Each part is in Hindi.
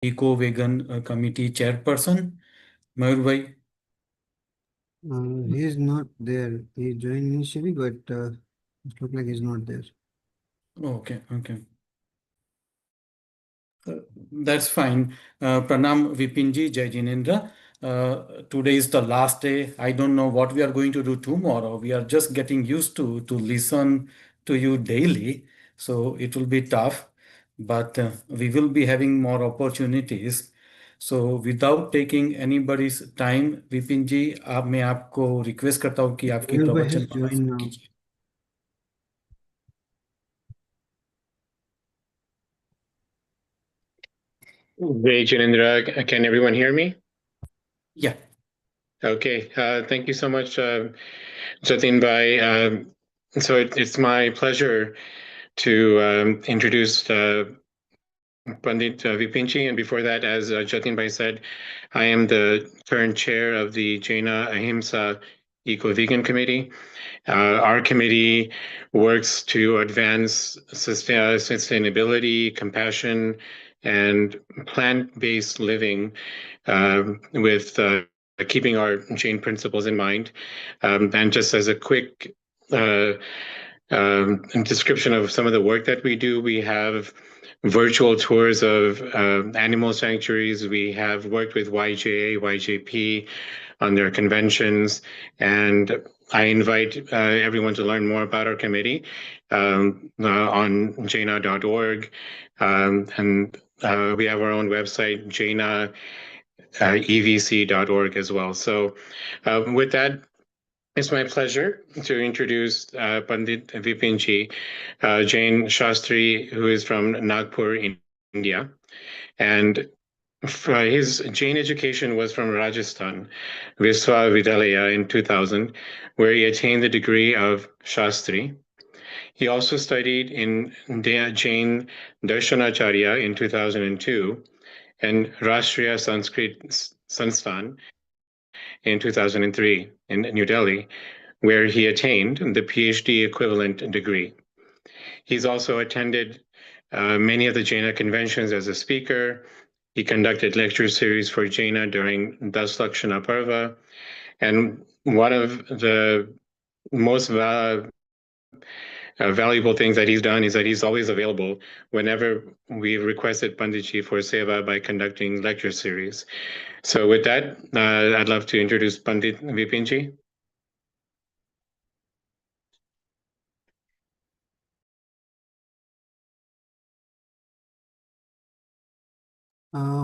इको वेगन कमिटी चेयरपर्सन मयूर भाई। He is not there. He joined initially, but it looked like he's not there. Okay okay, that's fine. Pranam Vipinji, Jai Jinendra. Today is the last day. I don't know what we are going to do tomorrow. We are just getting used to listen to you daily, so it will be tough. But we will be having more opportunities. So without taking anybody's time, Vipin ji, आप मैं आपको रिक्वेस्ट करता हूँ कि आपकी Mayur प्रवचन has माला joined शुरू now. कीजिए। Great, Janindra. Can everyone hear me? Yeah. Okay. Thank you so much, Jatin Bhai. So it's my pleasure to introduce Pandit Vipinchi. And before that, as Jatin Bhai said, I am the current chair of the Jaina Ahimsa Eco-Vegan Committee. Our committee works to advance sustainability, compassion, and plant-based living with keeping our Jain principles in mind. And just as a quick description of some of the work that we do, we have virtual tours of animal sanctuaries. We have worked with YJA, YJP on their conventions, and I invite everyone to learn more about our committee on jaina.org. And we have our own website, jainaevc.org as well. So with that, it's my pleasure to introduce Pandit Vipinji, Jain Shastri, who is from Nagpur, India. And his Jain education was from Rajasthan, Viswavidhalaya in 2000, where he attained the degree of Shastri. He also studied in Jain Darshanacharya in 2002 and Rashtriya Sanskrit Sansthan in 2003 in New Delhi, where he attained the PhD equivalent degree. He's also attended many of the Jaina conventions as a speaker. He conducted lecture series for Jaina during Daslakshana Parva. And one of the most valuable things that he's done is that he's always available whenever we requested Panditji for seva by conducting lecture series. So with that, I'd love to introduce Pandit Vipinji.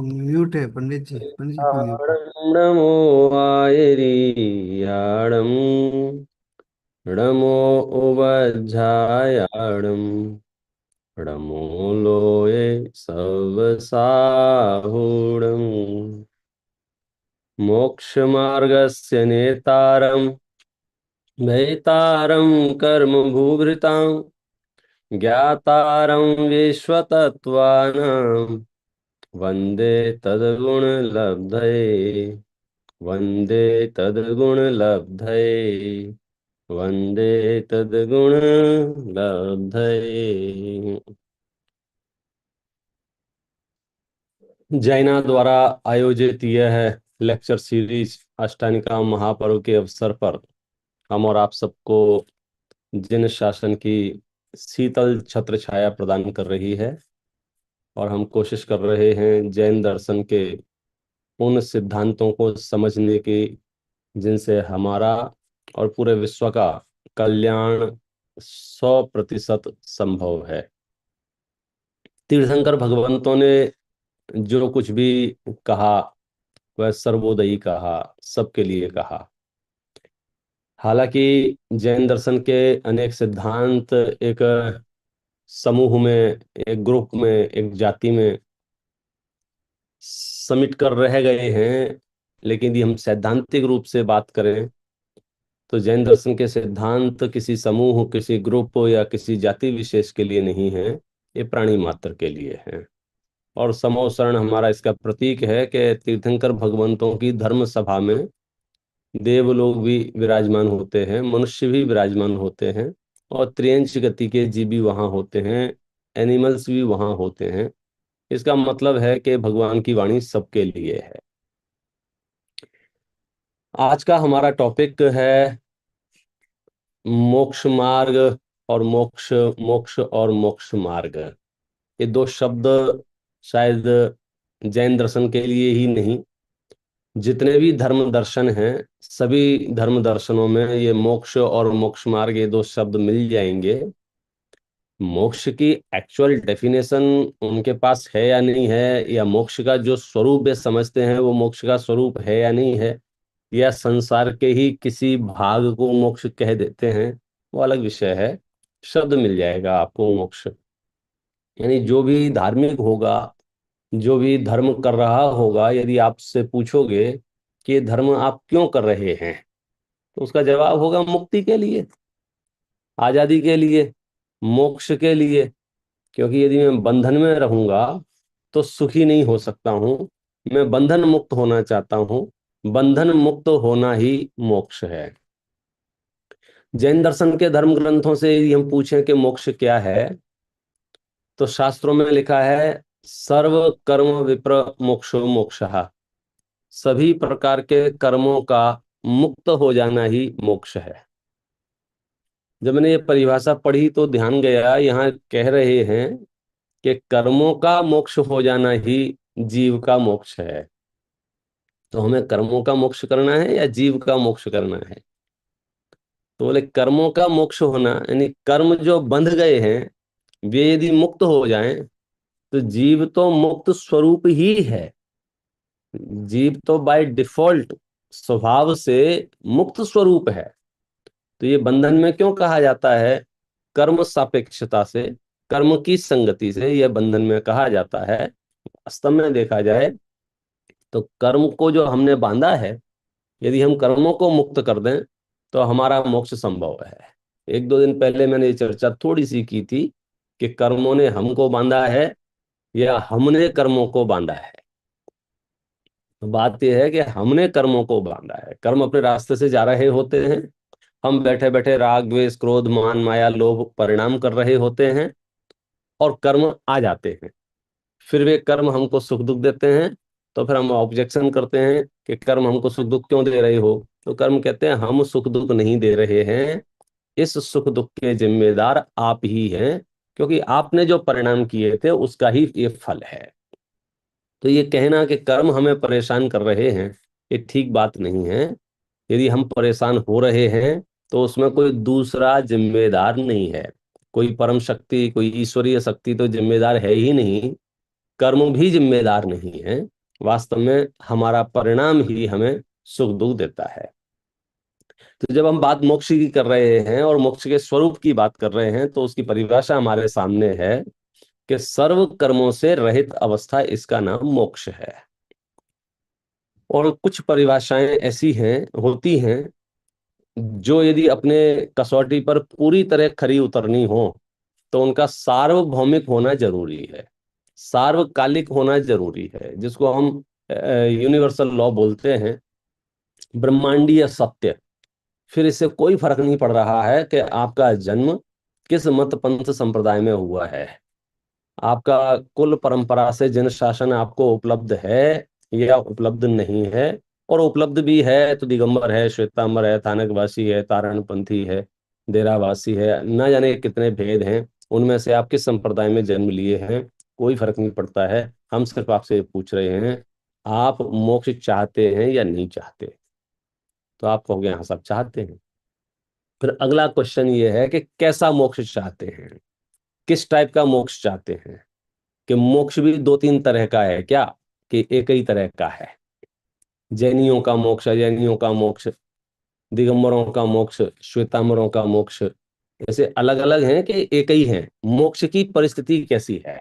Mute है पंडित जी को mute. नमो आयरीयाणं नमो उवज्झायाणं नमो लोये सवसाहुणं मोक्षमार्गस्य नेतारं भैतारं कर्मभूभृतां ज्ञातारं विश्वतत्त्वानां वन्दे तद्गुणलब्धये वन्दे तद्गुणलब्धये वन्दे तद्गुणलब्धये। जैना द्वारा आयोजित यह लेक्चर सीरीज अष्टानिका महापर्व के अवसर पर हम और आप सबको जिन शासन की शीतल छत्र छाया प्रदान कर रही है और हम कोशिश कर रहे हैं जैन दर्शन के उन सिद्धांतों को समझने की जिनसे हमारा और पूरे विश्व का कल्याण 100% संभव है। तीर्थंकर भगवंतों ने जो कुछ भी कहा वह सर्वोदयी कहा, सबके लिए कहा। हालांकि जैन दर्शन के अनेक सिद्धांत एक समूह में, एक ग्रुप में, एक जाति में समिट कर रह गए हैं, लेकिन यदि हम सैद्धांतिक रूप से बात करें तो जैन दर्शन के सिद्धांत किसी समूह, किसी ग्रुप या किसी जाति विशेष के लिए नहीं है, ये प्राणी मात्र के लिए है। और समो शरण हमारा इसका प्रतीक है कि तीर्थंकर भगवंतों की धर्म सभा में देवलोग भी विराजमान होते हैं, मनुष्य भी विराजमान होते हैं और त्रियंच गति के जीव भी वहां होते हैं, एनिमल्स भी वहां होते हैं। इसका मतलब है कि भगवान की वाणी सबके लिए है। आज का हमारा टॉपिक है मोक्ष मार्ग और मोक्ष मोक्ष और मोक्ष मार्ग। ये दो शब्द शायद जैन दर्शन के लिए ही नहीं, जितने भी धर्म दर्शन हैं सभी धर्म दर्शनों में ये मोक्ष और मोक्ष मार्ग ये दो शब्द मिल जाएंगे। मोक्ष की एक्चुअल डेफिनेशन उनके पास है या नहीं है, या मोक्ष का जो स्वरूप वे समझते हैं वो मोक्ष का स्वरूप है या नहीं है, या संसार के ही किसी भाग को मोक्ष कह देते हैं, वो अलग विषय है। शब्द मिल जाएगा आपको मोक्ष। यानी जो भी धार्मिक होगा, जो भी धर्म कर रहा होगा, यदि आपसे पूछोगे कि ये धर्म आप क्यों कर रहे हैं, तो उसका जवाब होगा मुक्ति के लिए, आजादी के लिए, मोक्ष के लिए। क्योंकि यदि मैं बंधन में रहूंगा तो सुखी नहीं हो सकता हूं। मैं बंधन मुक्त होना चाहता हूं। बंधन मुक्त होना ही मोक्ष है। जैन दर्शन के धर्म ग्रंथों से यदि हम पूछें कि मोक्ष क्या है, तो शास्त्रों में लिखा है सर्व कर्म विप्र मोक्षो मोक्षः। सभी प्रकार के कर्मों का मुक्त हो जाना ही मोक्ष है। जब मैंने ये परिभाषा पढ़ी तो ध्यान गया, यहाँ कह रहे हैं कि कर्मों का मोक्ष हो जाना ही जीव का मोक्ष है। तो हमें कर्मों का मोक्ष करना है या जीव का मोक्ष करना है? तो बोले कर्मों का मोक्ष होना, यानी कर्म जो बंध गए हैं वे यदि मुक्त हो जाएं तो जीव तो मुक्त स्वरूप ही है। जीव तो बाय डिफॉल्ट स्वभाव से मुक्त स्वरूप है। तो ये बंधन में क्यों कहा जाता है? कर्म सापेक्षता से, कर्म की संगति से यह बंधन में कहा जाता है। वास्तव में देखा जाए तो कर्म को जो हमने बांधा है, यदि हम कर्मों को मुक्त कर दें तो हमारा मोक्ष संभव है। एक दो दिन पहले मैंने ये चर्चा थोड़ी सी की थी कि कर्मों ने हमको बांधा है या हमने कर्मों को बांधा है। तो बात यह है कि हमने कर्मों को बांधा है। कर्म अपने रास्ते से जा रहे होते हैं, हम बैठे बैठे राग द्वेष क्रोध मान माया लोभ परिणाम कर रहे होते हैं और कर्म आ जाते हैं। फिर वे कर्म हमको सुख दुख देते हैं, तो फिर हम ऑब्जेक्शन करते हैं कि कर्म हमको सुख दुख क्यों दे रहे हो? तो कर्म कहते हैं हम सुख दुख नहीं दे रहे हैं, इस सुख दुख के जिम्मेदार आप ही हैं, क्योंकि आपने जो परिणाम किए थे उसका ही ये फल है। तो ये कहना कि कर्म हमें परेशान कर रहे हैं, ये ठीक बात नहीं है। यदि हम परेशान हो रहे हैं तो उसमें कोई दूसरा जिम्मेदार नहीं है। कोई परम शक्ति, कोई ईश्वरीय शक्ति तो जिम्मेदार है ही नहीं, कर्म भी जिम्मेदार नहीं है। वास्तव में हमारा परिणाम ही हमें सुख दुख देता है। तो जब हम बात मोक्ष की कर रहे हैं और मोक्ष के स्वरूप की बात कर रहे हैं, तो उसकी परिभाषा हमारे सामने है कि सर्व कर्मों से रहित अवस्था, इसका नाम मोक्ष है। और कुछ परिभाषाएं ऐसी हैं, होती हैं, जो यदि अपने कसौटी पर पूरी तरह खरी उतरनी हो तो उनका सार्वभौमिक होना जरूरी है, सार्वकालिक होना जरूरी है, जिसको हम यूनिवर्सल लॉ बोलते हैं, ब्रह्मांडीय सत्य। फिर इससे कोई फर्क नहीं पड़ रहा है कि आपका जन्म किस मत पंथ संप्रदाय में हुआ है, आपका कुल परंपरा से जिन शासन आपको उपलब्ध है या उपलब्ध नहीं है, और उपलब्ध भी है तो दिगंबर है, श्वेतांबर है, थानकवासी है, तारणपंथी है, डेरावासी है, न जाने कितने भेद हैं। उनमें से आप किस संप्रदाय में जन्म लिए हैं, कोई फर्क नहीं पड़ता है। हम सिर्फ आपसे पूछ रहे हैं, आप मोक्ष चाहते हैं या नहीं चाहते? तो आप कहोगे हाँ सब चाहते हैं। फिर अगला क्वेश्चन ये है कि कैसा मोक्ष चाहते हैं, किस टाइप का मोक्ष चाहते हैं? कि मोक्ष भी दो तीन तरह का है क्या, कि एक ही तरह का है? जैनियों का मोक्ष, अजैनियों का मोक्ष, दिगंबरों का मोक्ष, श्वेतांबरों का मोक्ष, ऐसे अलग अलग हैं कि एक ही है? मोक्ष की परिस्थिति कैसी है?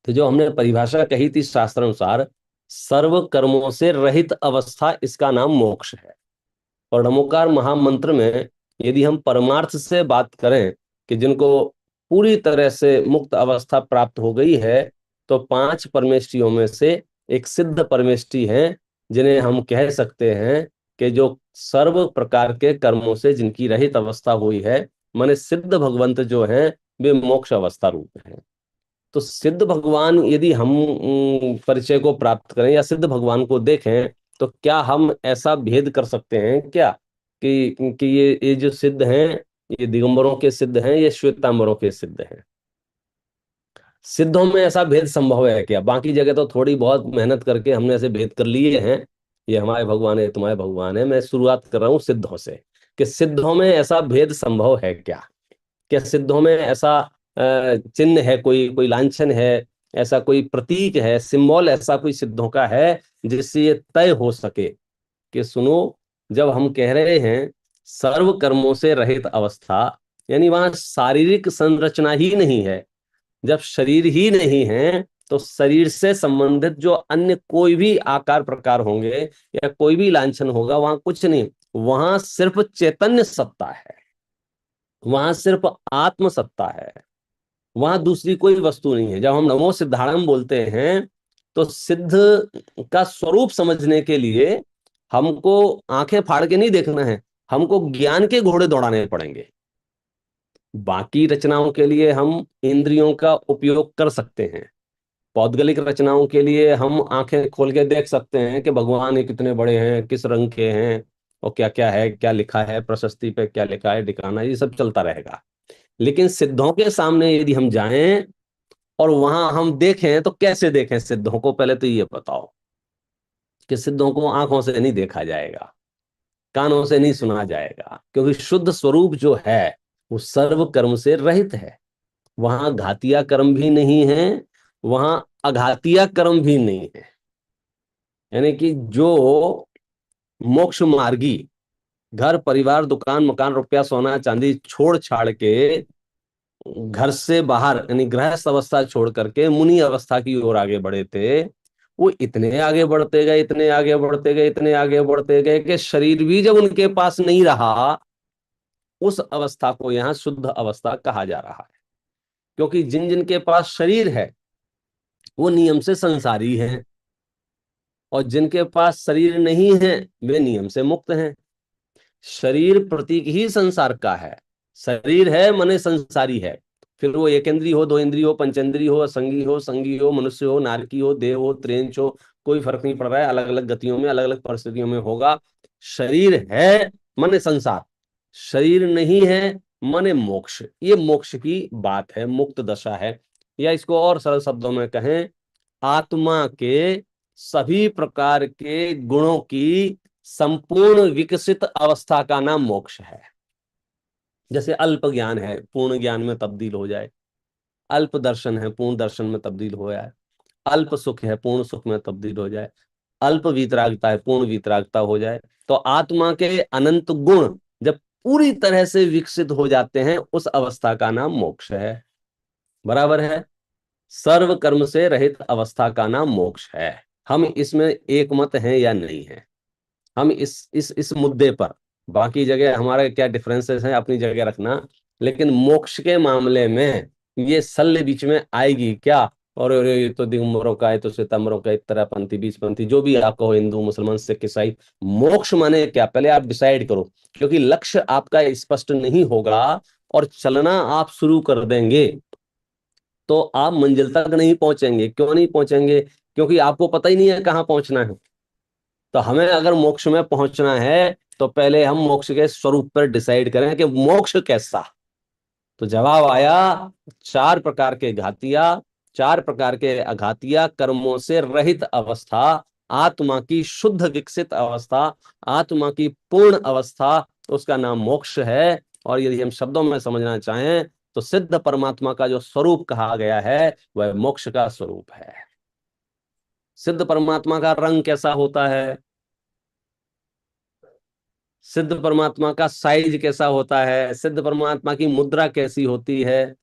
तो जो हमने परिभाषा कही थी शास्त्र अनुसार, सर्व कर्मों से रहित अवस्था, इसका नाम मोक्ष है। और नमोकार महामंत्र में यदि हम परमार्थ से बात करें कि जिनको पूरी तरह से मुक्त अवस्था प्राप्त हो गई है, तो 5 परमेष्टियों में से एक सिद्ध परमेष्टि है, जिन्हें हम कह सकते हैं कि जो सर्व प्रकार के कर्मों से जिनकी रहित अवस्था हुई है, माने सिद्ध भगवंत जो हैं वे मोक्ष अवस्था रूप हैं। तो सिद्ध भगवान यदि हम परिचय को प्राप्त करें या सिद्ध भगवान को देखें, तो क्या हम ऐसा भेद कर सकते हैं क्या कि ये जो सिद्ध हैं, ये दिगंबरों के सिद्ध हैं, ये श्वेतांबरों के सिद्ध हैं? सिद्धों में ऐसा भेद संभव है क्या? बाकी जगह तो थोड़ी बहुत मेहनत करके हमने ऐसे भेद कर लिए हैं, ये हमारे भगवान है, तुम्हारे भगवान है। मैं शुरुआत कर रहा हूं सिद्धों से, कि सिद्धों में ऐसा भेद संभव है क्या? क्या सिद्धों में ऐसा चिन्ह है, कोई कोई लांछन है, ऐसा कोई प्रतीक है, सिंबल ऐसा कोई सिद्धों का है जिससे ये तय हो सके कि सुनो, जब हम कह रहे हैं सर्व कर्मों से रहित अवस्था, यानी वहां शारीरिक संरचना ही नहीं है। जब शरीर ही नहीं है तो शरीर से संबंधित जो अन्य कोई भी आकार प्रकार होंगे या कोई भी लांछन होगा, वहां कुछ नहीं, वहां सिर्फ चैतन्य सत्ता है, वहां सिर्फ आत्म सत्ता है, वहां दूसरी कोई वस्तु नहीं है। जब हम नमो सिद्धाणम बोलते हैं तो सिद्ध का स्वरूप समझने के लिए हमको आंखें फाड़ के नहीं देखना है, हमको ज्ञान के घोड़े दौड़ाने पड़ेंगे। बाकी रचनाओं के लिए हम इंद्रियों का उपयोग कर सकते हैं, पौद्गलिक रचनाओं के लिए हम आंखें खोल के देख सकते हैं कि भगवान ये कितने बड़े हैं, किस रंग के हैं, और क्या क्या है, क्या लिखा है, प्रशस्ति पे क्या लिखा है, दिखाना, ये सब चलता रहेगा। लेकिन सिद्धों के सामने यदि हम जाएं और वहां हम देखें, तो कैसे देखें सिद्धों को? पहले तो ये बताओ कि सिद्धों को आंखों से नहीं देखा जाएगा, कानों से नहीं सुना जाएगा, क्योंकि शुद्ध स्वरूप जो है वो सर्व कर्म से रहित है। वहां घातिया कर्म भी नहीं है, वहां अघातिया कर्म भी नहीं है। यानी कि जो मोक्ष मार्गी घर परिवार दुकान मकान रुपया सोना चांदी छोड़ छाड़ के घर से बाहर यानी गृहस्थ अवस्था छोड़ करके मुनि अवस्था की ओर आगे बढ़े थे, वो इतने आगे बढ़ते गए, इतने आगे बढ़ते गए, इतने आगे बढ़ते गए कि शरीर भी जब उनके पास नहीं रहा, उस अवस्था को यहाँ शुद्ध अवस्था कहा जा रहा है। क्योंकि जिन जिन के पास शरीर है वो नियम से संसारी हैं, और जिनके पास शरीर नहीं है वे नियम से मुक्त हैं। शरीर प्रतीक ही संसार का है, शरीर है मने संसारी है। फिर वो एक इंद्री हो, दो इंद्री हो, पंचेंद्री हो, संगी हो, मनुष्य हो, नारकी हो, देव हो, त्रेंच हो, कोई फर्क नहीं पड़ रहा है, अलग अलग गतियों में अलग अलग परिस्थितियों में होगा। शरीर है मने संसार, शरीर नहीं है मने मोक्ष। ये मोक्ष की बात है, मुक्त दशा है। या इसको और सरल शब्दों में कहें, आत्मा के सभी प्रकार के गुणों की संपूर्ण विकसित अवस्था का नाम मोक्ष है। जैसे अल्प ज्ञान है पूर्ण ज्ञान में तब्दील हो जाए, अल्प दर्शन है पूर्ण दर्शन में तब्दील हो जाए, अल्प सुख है पूर्ण सुख में तब्दील हो जाए, अल्प वीतरागता है पूर्ण वीतरागता हो जाए। तो आत्मा के अनंत गुण जब पूरी तरह से विकसित हो जाते हैं, उस अवस्था का नाम मोक्ष है। बराबर है? सर्व कर्म से रहित अवस्था का नाम मोक्ष है। हम इसमें एक मत हैं या नहीं है, हम इस मुद्दे पर, बाकी जगह हमारे क्या डिफरेंसेस हैं अपनी जगह रखना, लेकिन मोक्ष के मामले में ये सल्ले बीच में आएगी क्या? और ये तो दिगंबरों का है, तो श्वेतांबरों का, तरह पंथी बीच पंथी जो भी आपका हो, हिंदू मुसलमान सिख ईसाई, मोक्ष माने क्या पहले आप डिसाइड करो। क्योंकि लक्ष्य आपका स्पष्ट नहीं होगा और चलना आप शुरू कर देंगे तो आप मंजिल तक नहीं पहुंचेंगे। क्यों नहीं पहुंचेंगे? क्योंकि आपको पता ही नहीं है कहां पहुंचना है। तो हमें अगर मोक्ष में पहुंचना है तो पहले हम मोक्ष के स्वरूप पर डिसाइड करें कि मोक्ष कैसा। तो जवाब आया, चार प्रकार के घातिया, चार प्रकार के अघातिया कर्मों से रहित अवस्था, आत्मा की शुद्ध विकसित अवस्था, आत्मा की पूर्ण अवस्था, उसका नाम मोक्ष है। और यदि हम शब्दों में समझना चाहें तो सिद्ध परमात्मा का जो स्वरूप कहा गया है वह मोक्ष का स्वरूप है। सिद्ध परमात्मा का रंग कैसा होता है? सिद्ध परमात्मा का साइज कैसा होता है? सिद्ध परमात्मा की मुद्रा कैसी होती है?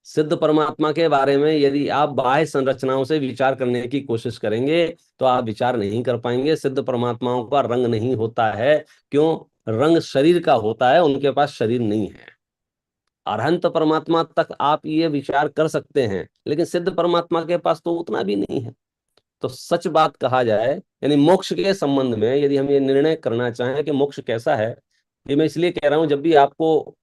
सिद्ध परमात्मा के बारे में यदि आप बाह्य संरचनाओं से विचार करने की कोशिश करेंगे तो आप विचार नहीं कर पाएंगे। सिद्ध परमात्माओं का रंग नहीं होता है। क्यों? रंग शरीर का होता है, उनके पास शरीर नहीं है। अरहंत परमात्मा तक आप ये विचार कर सकते हैं, लेकिन सिद्ध परमात्मा के पास तो उतना भी नहीं है। तो सच बात कहा जाए, यानी मोक्ष के संबंध में यदि हम ये निर्णय करना चाहें कि मोक्ष कैसा है, ये मैं इसलिए कह रहा हूं, जब भी आपको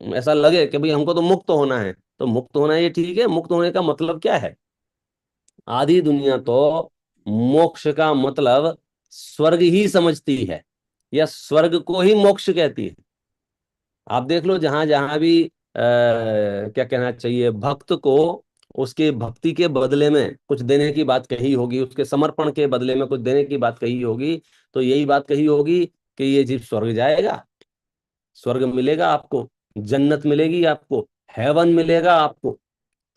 ऐसा लगे कि भाई हमको तो मुक्त होना है, तो मुक्त होना ये ठीक है, मुक्त होने का मतलब क्या है? आधी दुनिया तो मोक्ष का मतलब स्वर्ग ही समझती है, या स्वर्ग को ही मोक्ष कहती है। आप देख लो, जहां जहां भी क्या कहना चाहिए, भक्त को उसके भक्ति के बदले में कुछ देने की बात कही होगी, उसके समर्पण के बदले में कुछ देने की बात कही होगी, तो यही बात कही होगी कि ये जीव स्वर्ग जाएगा, स्वर्ग मिलेगा आपको, जन्नत मिलेगी आपको, हेवन मिलेगा आपको।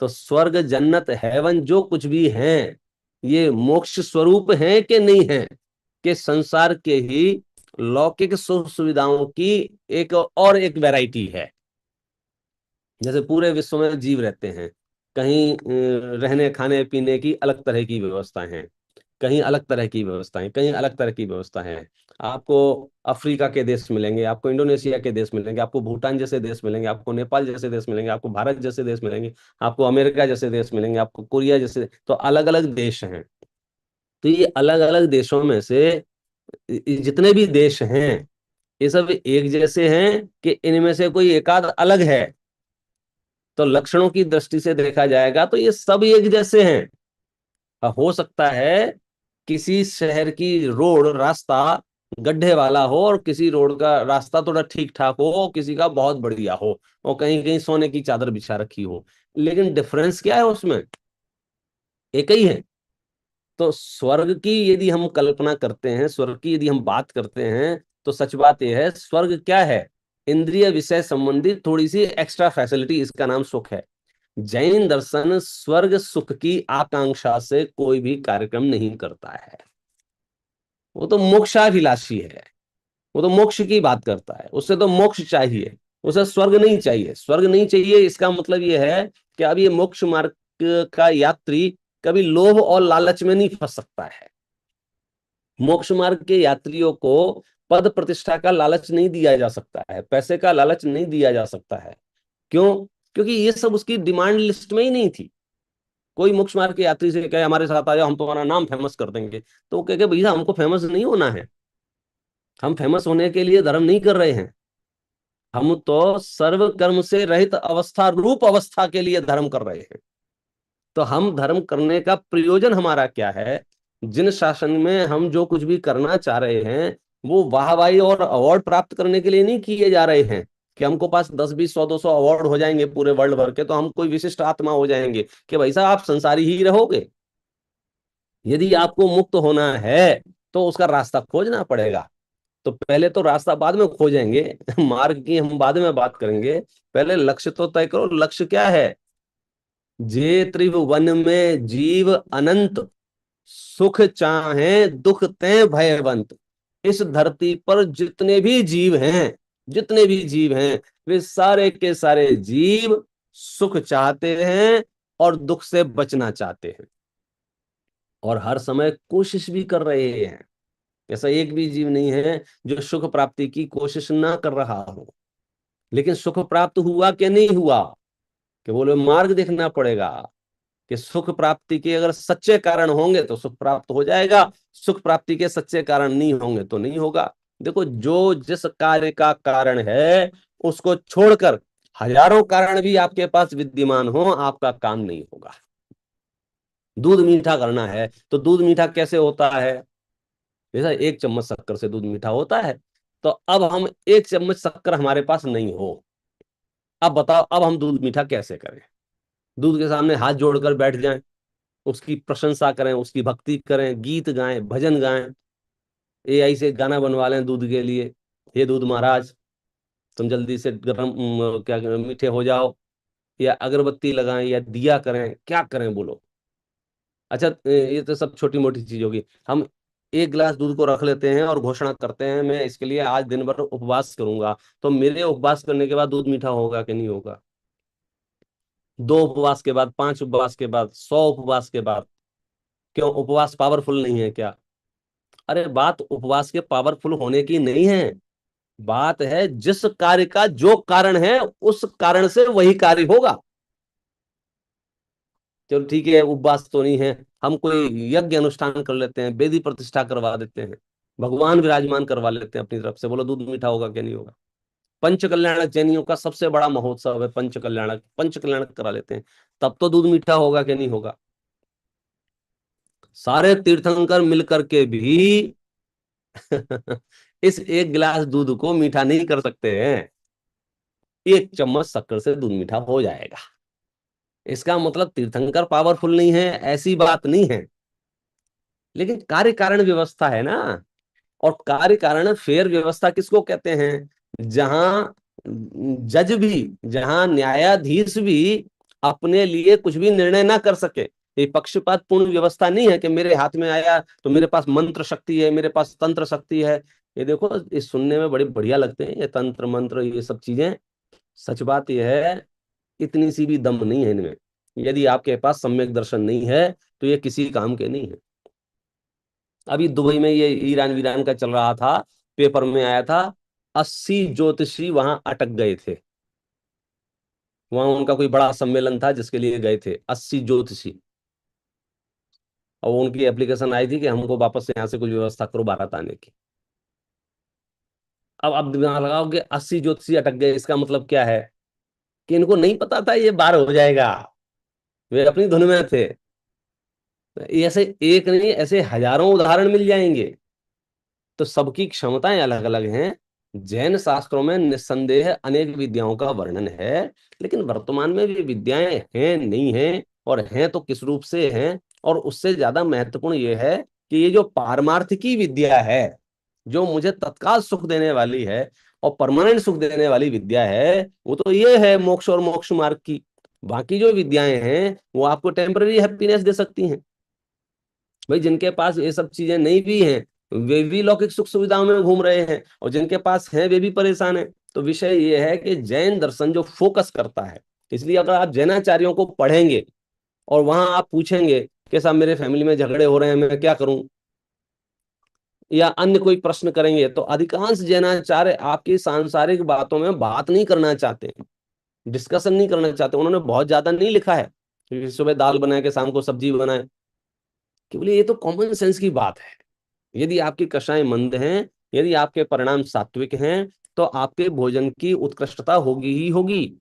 तो स्वर्ग, जन्नत, हेवन जो कुछ भी हैं, ये मोक्ष स्वरूप हैं कि नहीं है, कि संसार के ही लौकिक सुख सुविधाओं की एक वैरायटी है। जैसे पूरे विश्व में जीव रहते हैं, कहीं रहने खाने पीने की अलग तरह की व्यवस्थाएं हैं, कहीं अलग तरह की व्यवस्थाएं, कहीं अलग तरह की व्यवस्थाएं हैं। आपको अफ्रीका के देश मिलेंगे, आपको इंडोनेशिया के देश मिलेंगे, आपको भूटान जैसे देश मिलेंगे, आपको नेपाल जैसे देश मिलेंगे, आपको भारत जैसे देश मिलेंगे, आपको अमेरिका जैसे देश मिलेंगे, आपको कोरिया जैसे, तो अलग अलग देश हैं। तो ये अलग अलग देशों में से जितने भी देश हैं, ये सब एक जैसे हैं कि इनमें से कोई एकाध अलग है? तो लक्षणों की दृष्टि से देखा जाएगा तो ये सब एक जैसे हैं। हो सकता है किसी शहर की रोड रास्ता गड्ढे वाला हो, और किसी रोड का रास्ता थोड़ा ठीक ठाक हो, और किसी का बहुत बढ़िया हो, और कहीं कहीं सोने की चादर बिछा रखी हो, लेकिन डिफरेंस क्या है उसमें? एक ही है। तो स्वर्ग की यदि हम कल्पना करते हैं, स्वर्ग की यदि हम बात करते हैं, तो सच बात यह है, स्वर्ग क्या है? इंद्रिय विषय संबंधी थोड़ी सी एक्स्ट्रा फैसिलिटी, इसका नाम सुख है। जैन दर्शन स्वर्ग सुख की आकांक्षा से कोई भी कार्यक्रम नहीं करता है। वो तो मोक्षाभिलाषी है, वो तो मोक्ष की बात करता है, उससे तो मोक्ष चाहिए, उसे स्वर्ग नहीं चाहिए। स्वर्ग नहीं चाहिए इसका मतलब ये है कि अब ये मोक्ष मार्ग का यात्री कभी लोभ और लालच में नहीं फंस सकता है। मोक्ष मार्ग के यात्रियों को पद प्रतिष्ठा का लालच नहीं दिया जा सकता है, पैसे का लालच नहीं दिया जा सकता है। क्यों? क्योंकि ये सब उसकी डिमांड लिस्ट में ही नहीं थी। कोई मोक्ष मार्ग के यात्री से कहे हमारे साथ आ जाओ, हम तुम्हारा नाम फेमस कर देंगे, तो वो कहे भैया हमको फेमस नहीं होना है, हम फेमस होने के लिए धर्म नहीं कर रहे हैं, हम तो सर्व कर्म से रहित अवस्था रूप अवस्था के लिए धर्म कर रहे हैं। तो हम धर्म करने का प्रयोजन हमारा क्या है? जिन शासन में हम जो कुछ भी करना चाह रहे हैं, वो वाहवाही और अवार्ड प्राप्त करने के लिए नहीं किए जा रहे हैं कि हमको पास 10 20 100 200 अवार्ड हो जाएंगे पूरे वर्ल्ड भर के, तो हम कोई विशिष्ट आत्मा हो जाएंगे कि भाई साहब आप संसारी ही रहोगे। यदि आपको मुक्त होना है तो उसका रास्ता खोजना पड़ेगा। तो पहले तो रास्ता बाद में खोजेंगे, मार्ग की हम बाद में बात करेंगे, पहले लक्ष्य तो तय करो। लक्ष्य क्या है? जे त्रिभुवन में जीव अनंत, सुख चाहे दुख ते भयवंत। इस धरती पर जितने भी जीव हैं, जितने भी जीव हैं, वे सारे के सारे जीव सुख चाहते हैं और दुख से बचना चाहते हैं, और हर समय कोशिश भी कर रहे हैं। ऐसा एक भी जीव नहीं है जो सुख प्राप्ति की कोशिश ना कर रहा हो। लेकिन सुख प्राप्त हुआ कि नहीं हुआ, कि बोले मार्ग देखना पड़ेगा कि सुख प्राप्ति के अगर सच्चे कारण होंगे तो सुख प्राप्त हो जाएगा, सुख प्राप्ति के सच्चे कारण नहीं होंगे तो नहीं होगा। देखो, जो जिस कार्य का कारण है उसको छोड़कर हजारों कारण भी आपके पास विद्यमान हो, आपका काम नहीं होगा। दूध मीठा करना है तो दूध मीठा कैसे होता है? जैसा 1 चम्मच शक्कर से दूध मीठा होता है। तो अब हम 1 चम्मच शक्कर हमारे पास नहीं हो, अब बताओ अब हम दूध मीठा कैसे करें? दूध के सामने हाथ जोड़कर बैठ जाएं, उसकी प्रशंसा करें, उसकी भक्ति करें, गीत गाएं, भजन गाएं, एआई से गाना बनवा लें दूध के लिए, हे दूध महाराज तुम जल्दी से गर्म क्या मीठे हो जाओ, या अगरबत्ती लगाएं, या दिया करें, क्या करें बोलो? अच्छा, ये तो सब छोटी मोटी चीज होगी। हम 1 गिलास दूध को रख लेते हैं और घोषणा करते हैं मैं इसके लिए आज दिन भर उपवास करूंगा, तो मेरे उपवास करने के बाद दूध मीठा होगा कि नहीं होगा? 2 उपवास के बाद, 5 उपवास के बाद, 100 उपवास के बाद, क्यों उपवास पावरफुल नहीं है क्या? अरे बात उपवास के पावरफुल होने की नहीं है, बात है जिस कार्य का जो कारण है उस कारण से वही कार्य होगा। चलो ठीक है, उपवास तो नहीं है, हम कोई यज्ञ अनुष्ठान कर लेते हैं, वेदी प्रतिष्ठा करवा देते हैं, भगवान विराजमान करवा लेते हैं अपनी तरफ से, बोलो दूध मीठा होगा क्या नहीं होगा? पंच कल्याणक जैनियों का सबसे बड़ा महोत्सव है पंच कल्याणक करा लेते हैं, तब तो दूध मीठा होगा कि नहीं होगा? सारे तीर्थंकर मिलकर के भी इस एक गिलास दूध को मीठा नहीं कर सकते हैं। 1 चम्मच शक्कर से दूध मीठा हो जाएगा। इसका मतलब तीर्थंकर पावरफुल नहीं है, ऐसी बात नहीं है, लेकिन कार्य कारण व्यवस्था है ना। और कार्य कारण फेयर व्यवस्था किसको कहते हैं? जहां जज भी, जहां न्यायाधीश भी अपने लिए कुछ भी निर्णय ना कर सके। ये पक्षपात पूर्ण व्यवस्था नहीं है कि मेरे हाथ में आया तो मेरे पास मंत्र शक्ति है, मेरे पास तंत्र शक्ति है। ये देखो, ये सुनने में बड़े बढ़िया लगते हैं ये तंत्र मंत्र ये सब चीजें। सच बात यह है, इतनी सी भी दम नहीं है इनमें। यदि आपके पास सम्यक दर्शन नहीं है तो ये किसी काम के नहीं है। अभी दुबई में ये ईरान वीरान का चल रहा था, पेपर में आया था 80 ज्योतिषी वहां अटक गए थे। वहां उनका कोई बड़ा सम्मेलन था जिसके लिए गए थे 80 ज्योतिषी, और उनकी एप्लीकेशन आई थी कि हमको वापस से यहाँ से कुछ व्यवस्था करो बारात आने की। अब आप दिमाग लगाओ कि 80 ज्योतिषी अटक गए, इसका मतलब क्या है? कि इनको नहीं पता था ये बार हो जाएगा, वे अपनी धुन में थे। ऐसे एक नहीं, ऐसे हजारों उदाहरण मिल जाएंगे। तो सबकी क्षमताएं अलग अलग हैं। जैन शास्त्रों में निस्संदेह अनेक विद्याओं का वर्णन है, लेकिन वर्तमान में भी विद्याएं हैं नहीं हैं, और हैं तो किस रूप से हैं। और उससे ज्यादा महत्वपूर्ण यह है कि ये जो पारमार्थिकी विद्या है, जो मुझे तत्काल सुख देने वाली है और परमानेंट सुख देने वाली विद्या है, वो तो ये है मोक्ष और मोक्ष मार्ग की। बाकी जो विद्याएं हैं वो आपको टेम्पररी हैप्पीनेस दे सकती हैं। भाई जिनके पास ये सब चीजें नहीं भी हैं वे भी लौकिक सुख सुविधाओं में घूम रहे हैं, और जिनके पास हैं वे भी परेशान हैं। तो विषय ये है कि जैन दर्शन जो फोकस करता है, इसलिए अगर आप जैनाचार्यों को पढ़ेंगे और वहां आप पूछेंगे कि साहब मेरे फैमिली में झगड़े हो रहे हैं, मैं क्या करूं, या अन्य कोई प्रश्न करेंगे, तो अधिकांश जैनाचार्य आपकी सांसारिक बातों में बात नहीं करना चाहते, डिस्कशन नहीं करना चाहते। उन्होंने बहुत ज्यादा नहीं लिखा है कि सुबह दाल बनाए के शाम को सब्जी बनाए, केवल ये तो कॉमन सेंस की बात है। यदि आपकी कषाय मंद हैं, यदि आपके परिणाम सात्विक हैं, तो आपके भोजन की उत्कृष्टता होगी ही होगी।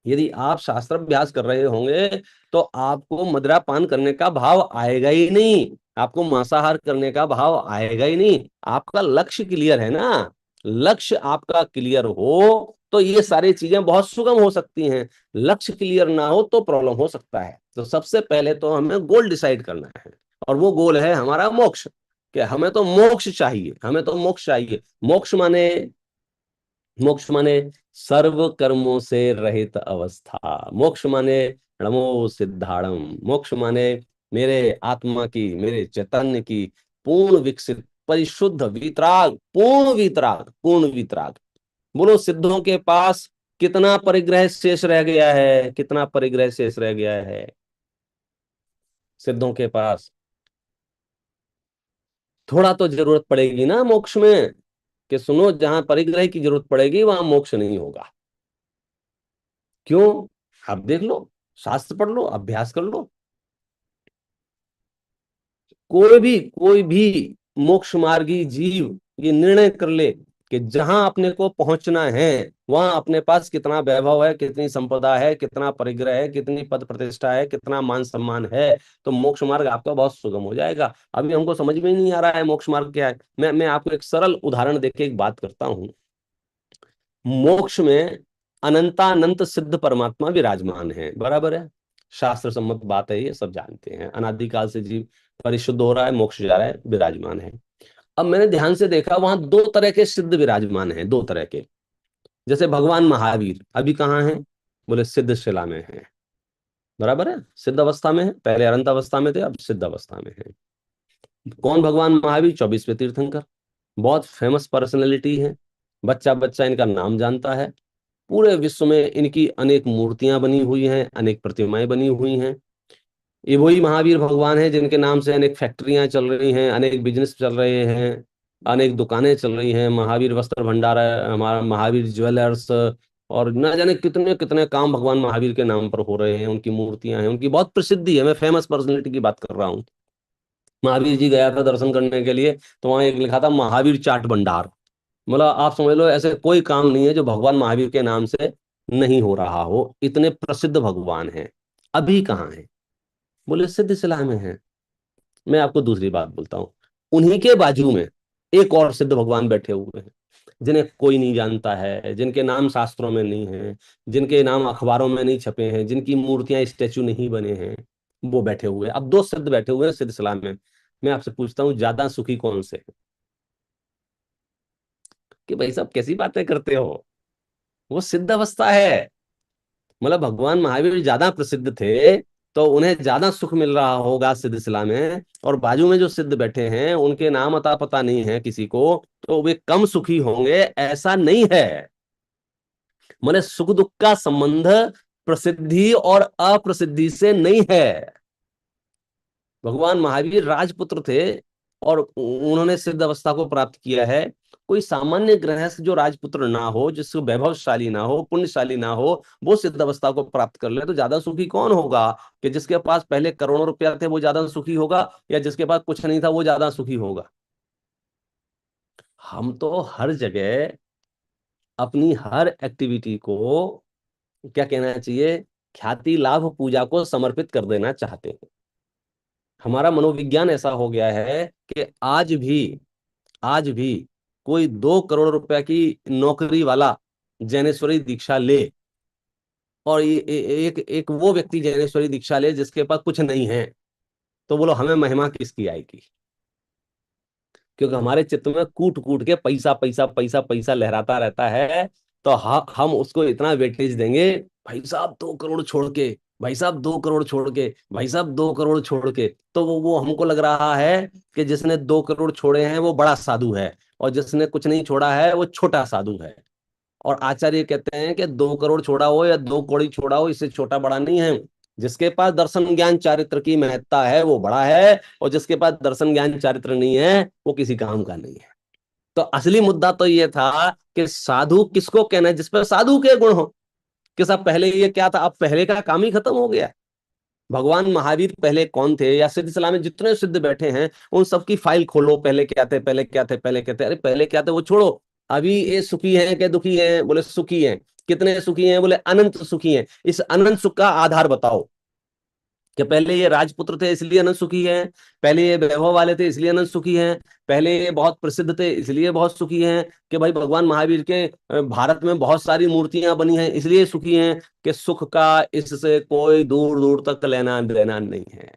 यदि आप शास्त्र अभ्यास कर रहे होंगे तो आपको मदिरा पान करने का भाव आएगा ही नहीं, आपको मांसाहार करने का भाव आएगा ही नहीं। आपका लक्ष्य क्लियर है ना। लक्ष्य आपका क्लियर हो तो ये सारी चीजें बहुत सुगम हो सकती हैं। लक्ष्य क्लियर ना हो तो प्रॉब्लम हो सकता है। तो सबसे पहले तो हमें गोल डिसाइड करना है, और वो गोल है हमारा मोक्ष। कि हमें तो मोक्ष चाहिए, हमें तो मोक्ष चाहिए। मोक्ष माने सर्व कर्मों से रहित अवस्था। मोक्ष माने नमो सिद्धाणम। मोक्ष माने मेरे आत्मा की, मेरे चैतन्य की पूर्ण विकसित परिशुद्ध वितराग, पूर्ण वितराग। बोलो सिद्धों के पास कितना परिग्रह शेष रह गया है? कितना परिग्रह शेष रह गया है सिद्धों के पास? थोड़ा तो जरूरत पड़ेगी ना मोक्ष में, कि सुनो जहां परिग्रह की जरूरत पड़ेगी वहां मोक्ष नहीं होगा। क्यों? आप देख लो, शास्त्र पढ़ लो, अभ्यास कर लो। कोई भी मोक्ष मार्गी जीव ये निर्णय कर ले कि जहां अपने को पहुंचना है वहां अपने पास कितना वैभव है, कितनी संपदा है, कितना परिग्रह है, कितनी पद प्रतिष्ठा है, कितना मान सम्मान है, तो मोक्ष मार्ग आपका बहुत सुगम हो जाएगा। अभी हमको समझ में नहीं आ रहा है मोक्ष मार्ग क्या है। मैं आपको एक सरल उदाहरण देके एक बात करता हूं। मोक्ष में अनंतानंत सिद्ध परमात्मा विराजमान है, बराबर है, शास्त्र सम्मत बात है, ये सब जानते हैं। अनादिकाल से जीव परिशुद्ध हो रहा है, मोक्ष जा रहा है, विराजमान है। अब मैंने ध्यान से देखा वहां 2 तरह के सिद्ध विराजमान हैं, 2 तरह के। जैसे भगवान महावीर अभी कहाँ हैं? बोले सिद्ध शिला में है, बराबर है, सिद्ध अवस्था में है। पहले अनंत अवस्था में थे, अब सिद्ध अवस्था में है। कौन भगवान महावीर? 24वें तीर्थंकर, बहुत फेमस पर्सनैलिटी है। बच्चा बच्चा इनका नाम जानता है। पूरे विश्व में इनकी अनेक मूर्तियां बनी हुई हैं, अनेक प्रतिमाएं बनी हुई हैं। ये वही महावीर भगवान हैं जिनके नाम से अनेक फैक्ट्रियां चल रही हैं, अनेक बिजनेस चल रहे हैं, अनेक दुकानें चल रही हैं। महावीर वस्त्र भंडार है हमारा, महावीर ज्वेलर्स, और न जाने कितने कितने काम भगवान महावीर के नाम पर हो रहे हैं। उनकी मूर्तियां हैं, उनकी बहुत प्रसिद्धि है। मैं फेमस पर्सनैलिटी की बात कर रहा हूँ। महावीर जी गया था दर्शन करने के लिए, तो वहां एक लिखा था महावीर चाट भंडार। मतलब आप समझ लो ऐसे कोई काम नहीं है जो भगवान महावीर के नाम से नहीं हो रहा हो, इतने प्रसिद्ध भगवान हैं। अभी कहाँ है? बोले सिद्ध शिला में है। मैं आपको दूसरी बात बोलता हूँ, उन्हीं के बाजू में एक और सिद्ध भगवान बैठे हुए हैं, जिन्हें कोई नहीं जानता है, जिनके नाम शास्त्रों में नहीं है, जिनके नाम अखबारों में नहीं छपे हैं, जिनकी मूर्तियां स्टेचू नहीं बने हैं, वो बैठे हुए हैं। अब दो सिद्ध बैठे हुए हैं सिद्ध शिला में। मैं आपसे पूछता हूँ ज्यादा सुखी कौन से हैं? कि भाई साहब कैसी बातें करते हो, वो सिद्ध अवस्था है। मतलब भगवान महावीर ज्यादा प्रसिद्ध थे तो उन्हें ज्यादा सुख मिल रहा होगा सिद्ध शिला में, और बाजू में जो सिद्ध बैठे हैं उनके नाम अता पता नहीं है किसी को, तो वे कम सुखी होंगे ऐसा नहीं है। माने सुख दुख का संबंध प्रसिद्धि और अप्रसिद्धि से नहीं है। भगवान महावीर राजपुत्र थे और उन्होंने सिद्ध अवस्था को प्राप्त किया है। कोई सामान्य गृहस्थ जो राजपुत्र ना हो, जिसको वैभवशाली ना हो, पुण्यशाली ना हो, वो सिद्ध अवस्था को प्राप्त कर ले तो ज्यादा सुखी कौन होगा? कि जिसके पास पहले करोड़ों रुपया थे वो ज्यादा सुखी होगा, या जिसके पास कुछ नहीं था वो ज्यादा सुखी होगा? हम तो हर जगह अपनी हर एक्टिविटी को, क्या कहना चाहिए, ख्याति लाभ पूजा को समर्पित कर देना चाहते हैं। हमारा मनोविज्ञान ऐसा हो गया है कि आज भी कोई 2 करोड़ रुपया की नौकरी वाला जैनेश्वरी दीक्षा ले, और एक एक वो व्यक्ति जैनेश्वरी दीक्षा ले जिसके पास कुछ नहीं है, तो बोलो हमें महिमा किसकी आएगी? क्योंकि हमारे चित्त में कूट कूट के पैसा पैसा पैसा पैसा लहराता रहता है। तो हम उसको इतना वेटेज देंगे, भाई साहब 2 करोड़ छोड़ के, भाई साहब 2 करोड़ छोड़ के, भाई साहब 2 करोड़ छोड़ के, तो वो हमको लग रहा है कि जिसने 2 करोड़ छोड़े हैं वो बड़ा साधु है, और जिसने कुछ नहीं छोड़ा है वो छोटा साधु है। और आचार्य कहते हैं कि 2 करोड़ छोड़ा हो या 2 कौड़ी छोड़ा हो, इससे छोटा बड़ा नहीं है। जिसके पास दर्शन ज्ञान चारित्र की महत्ता है वो बड़ा है, और जिसके पास दर्शन ज्ञान चारित्र नहीं है वो किसी काम का नहीं है। तो असली मुद्दा तो ये था कि साधु किसको कहना है? जिस पर साधु के गुण हो। कि साहब पहले ये क्या था, अब पहले का काम ही खत्म हो गया। भगवान महावीर पहले कौन थे, या सिद्ध शिला में जितने सिद्ध बैठे हैं उन सबकी फाइल खोलो, पहले क्या थे, पहले क्या थे, पहले क्या थे। अरे पहले क्या थे वो छोड़ो, अभी ये सुखी हैं कि दुखी हैं? बोले सुखी हैं। कितने सुखी हैं? बोले अनंत सुखी हैं। इस अनंत सुख का आधार बताओ। कि पहले ये राजपुत्र थे इसलिए अनंत सुखी हैं, पहले ये वैभव वाले थे इसलिए अनंत सुखी हैं, पहले ये बहुत प्रसिद्ध थे इसलिए बहुत सुखी हैं, कि भाई भगवान महावीर के भारत में बहुत सारी मूर्तियां बनी हैं इसलिए सुखी हैं, कि सुख का इससे कोई दूर दूर तक लेना देना नहीं है।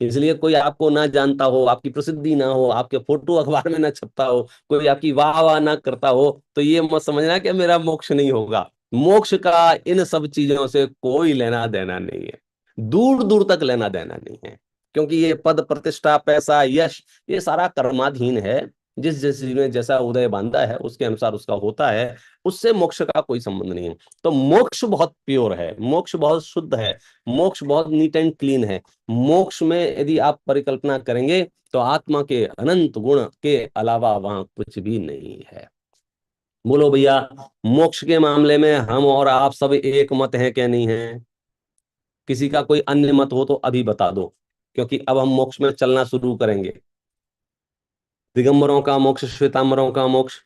इसलिए कोई आपको ना जानता हो, आपकी प्रसिद्धि ना हो, आपके फोटो अखबार में ना छपता हो, कोई आपकी वाह वाह ना करता हो, तो ये मत समझना कि मेरा मोक्ष नहीं होगा। मोक्ष का इन सब चीजों से कोई लेना देना नहीं है, दूर दूर तक लेना देना नहीं है। क्योंकि ये पद प्रतिष्ठा पैसा यश ये सारा कर्माधीन है। जिस जिस ने जैसा उदय बांधा है उसके अनुसार उसका होता है, उससे मोक्ष का कोई संबंध नहीं है। तो मोक्ष बहुत प्योर है, मोक्ष बहुत शुद्ध है, मोक्ष बहुत नीट एंड क्लीन है। मोक्ष में यदि आप परिकल्पना करेंगे तो आत्मा के अनंत गुण के अलावा वहां कुछ भी नहीं है। बोलो भैया, मोक्ष के मामले में हम और आप सब एक मत हैं क्या? नहीं है? किसी का कोई अन्य मत हो तो अभी बता दो, क्योंकि अब हम मोक्ष में चलना शुरू करेंगे। दिगंबरों का मोक्ष, श्वेतांबरों का मोक्ष,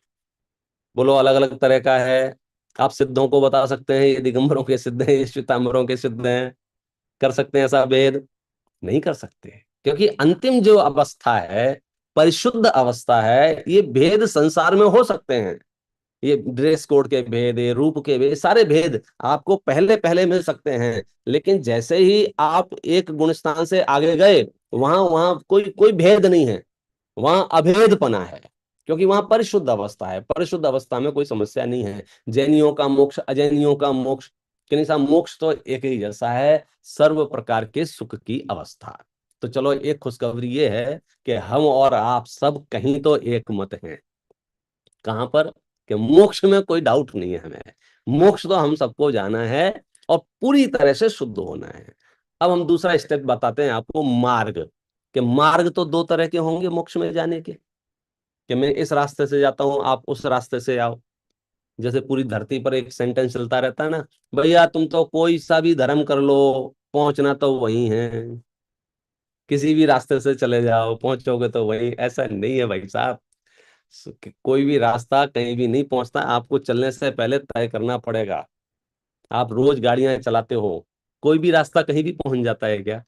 बोलो अलग अलग तरह का है। आप सिद्धों को बता सकते हैं ये दिगंबरों के सिद्ध हैं, ये श्वेतांबरों के सिद्ध हैं? कर सकते हैं ऐसा भेद? नहीं कर सकते, क्योंकि अंतिम जो अवस्था है, परिशुद्ध अवस्था है, ये भेद संसार में हो सकते हैं। ये ड्रेस कोड के भेद, ये रूप के भेद, सारे भेद आपको पहले पहले मिल सकते हैं। लेकिन जैसे ही आप एक गुण स्थान से आगे गए, वहां वहां कोई कोई भेद नहीं है, वहां अभेदपना है। क्योंकि वहां परिशुद्ध अवस्था है, परिशुद्ध अवस्था में कोई समस्या नहीं है। जैनियों का मोक्ष, अजैनियों का मोक्ष, कि नहीं साहब, मोक्ष तो एक ही जैसा है, सर्व प्रकार के सुख की अवस्था। तो चलो एक खुशखबरी ये है कि हम और आप सब कहीं तो एक मत हैं। कहां पर? कि मोक्ष में कोई डाउट नहीं है हमें। मोक्ष तो हम सबको जाना है और पूरी तरह से शुद्ध होना है। अब हम दूसरा स्टेप बताते हैं आपको, मार्ग। कि मार्ग तो 2 तरह के होंगे मोक्ष में जाने के, कि मैं इस रास्ते से जाता हूं, आप उस रास्ते से आओ। जैसे पूरी धरती पर एक सेंटेंस चलता रहता है ना, भैया तुम तो कोई सा भी धर्म कर लो, पहुंचना तो वही है, किसी भी रास्ते से चले जाओ पहुंचोगे तो वही। ऐसा नहीं है भाई साहब। कोई भी रास्ता कहीं भी नहीं पहुंचता, आपको चलने से पहले तय करना पड़ेगा। आप रोज गाड़ियां चलाते हो, कोई भी रास्ता कहीं भी पहुंच जाता है क्या?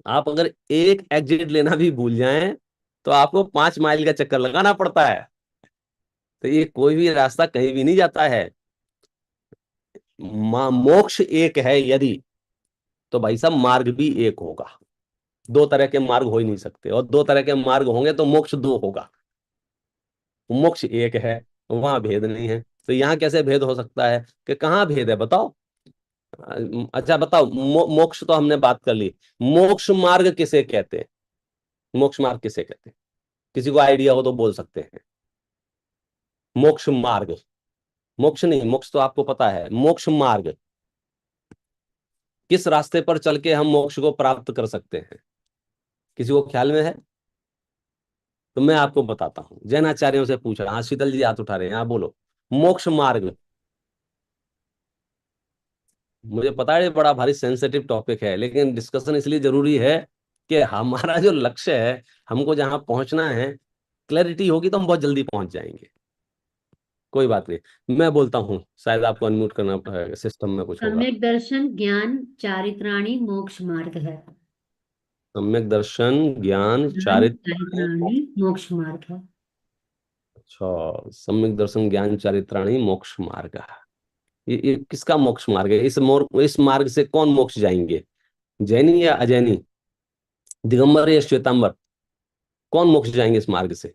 आप अगर एक एग्जिट लेना भी भूल जाएं तो आपको 5 माइल का चक्कर लगाना पड़ता है। तो ये कोई भी रास्ता कहीं भी नहीं जाता है। मोक्ष एक है यदि, तो भाई साहब मार्ग भी एक होगा। दो तरह के मार्ग हो ही नहीं सकते, और दो तरह के मार्ग होंगे तो मोक्ष दो होगा। मोक्ष एक है, वहां भेद नहीं है। तो यहाँ कैसे भेद हो सकता है? कि कहाँ भेद है बताओ? अच्छा बताओ, मोक्ष तो हमने बात कर ली, मोक्ष मार्ग किसे कहते हैं? मोक्ष मार्ग किसे कहते हैं? किसी को आइडिया हो तो बोल सकते हैं। मोक्ष मार्ग, मोक्ष नहीं, मोक्ष तो आपको पता है, मोक्ष मार्ग किस रास्ते पर चल के हम मोक्ष को प्राप्त कर सकते हैं? किसी को ख्याल में है? तो मैं आपको बताता हूं, जैनाचार्यों से पूछ रहा। हाँ शीतल जी हाथ उठा रहे हैं, हाँ बोलो। मोक्ष मार्ग, मुझे पता है ये बड़ा भारी सेंसिटिव टॉपिक है, लेकिन डिस्कशन इसलिए जरूरी है कि हमारा जो लक्ष्य है, हमको जहां पहुंचना है, क्लैरिटी होगी तो हम बहुत जल्दी पहुंच जाएंगे। कोई बात नहीं, मैं बोलता हूं, शायद आपको अनम्यूट करना पड़ेगा, सिस्टम में कुछ होगा। सम्यक दर्शन ज्ञान चारित्राणी मोक्ष मार्ग है। सम्यक दर्शन ज्ञान ज्ञान चारित्र। चारित्राणी मोक्ष मार्ग है। अच्छा, सम्यक दर्शन ज्ञान चारित्राणी मोक्ष मार्ग। ये किसका मोक्ष मार्ग है? इस मार्ग से कौन मोक्ष जाएंगे? जैनी या अजैनी, दिगंबर या श्वेतांबर, कौन मोक्ष जाएंगे इस मार्ग से?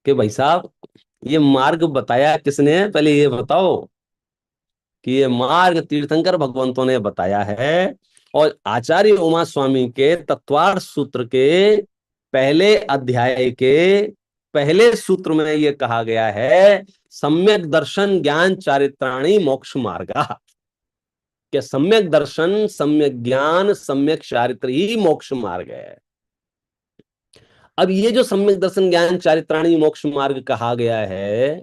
कि भाई साहब ये मार्ग बताया किसने, पहले ये बताओ। कि ये मार्ग तीर्थंकर भगवंतों ने बताया है, और आचार्य उमा स्वामी के तत्वार्थ सूत्र के पहले अध्याय के पहले सूत्र में ये कहा गया है, सम्यक दर्शन ज्ञान चारित्राणी मोक्ष मार्गा। कि सम्यक दर्शन, सम्यक ज्ञान, सम्यक चारित्र ही मोक्ष मार्ग है। अब ये जो सम्यक दर्शन ज्ञान चारित्राणी मोक्ष मार्ग कहा गया है,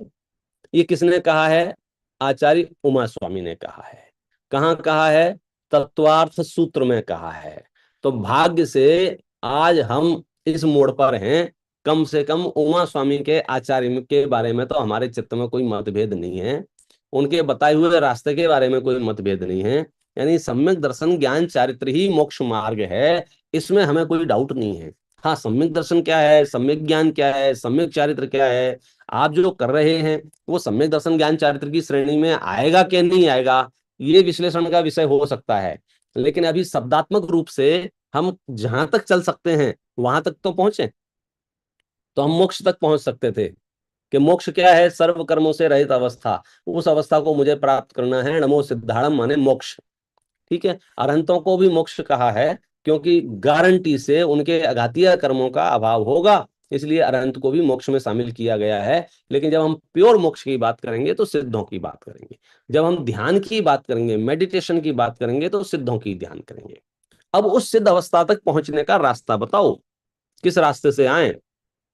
ये किसने कहा है? आचार्य उमा स्वामी ने कहा है। कहाँ कहा है? तत्वार्थ सूत्र में कहा है। तो भाग्य से आज हम इस मोड़ पर हैं। कम से कम उमा स्वामी के आचार्य के बारे में तो हमारे चित्त में कोई मतभेद नहीं है, उनके बताए हुए रास्ते के बारे में कोई मतभेद नहीं है। यानी सम्यक दर्शन ज्ञान चारित्र ही मोक्ष मार्ग है, इसमें हमें कोई डाउट नहीं है। हाँ, सम्यक दर्शन क्या है, सम्यक ज्ञान क्या है, सम्यक चारित्र क्या है, आप जो कर रहे हैं वो सम्यक दर्शन ज्ञान चारित्र की श्रेणी में आएगा कि नहीं आएगा, ये विश्लेषण का विषय हो सकता है। लेकिन अभी शब्दात्मक रूप से हम जहां तक चल सकते हैं वहां तक तो पहुंचे, तो हम मोक्ष तक पहुंच सकते थे। कि मोक्ष क्या है? सर्व कर्मों से रहित अवस्था, उस अवस्था को मुझे प्राप्त करना है। नमो सिद्धाड़म माने मोक्ष। ठीक है, अरहंतों को भी मोक्ष कहा है, क्योंकि गारंटी से उनके अघातीय कर्मों का अभाव होगा, इसलिए अरहंत को भी मोक्ष में शामिल किया गया है। लेकिन जब हम प्योर मोक्ष की बात करेंगे तो सिद्धों की बात करेंगे, जब हम ध्यान की बात करेंगे, मेडिटेशन की बात करेंगे, तो सिद्धों की ध्यान करेंगे। अब उस सिद्ध अवस्था तक पहुंचने का रास्ता बताओ, किस रास्ते से आए?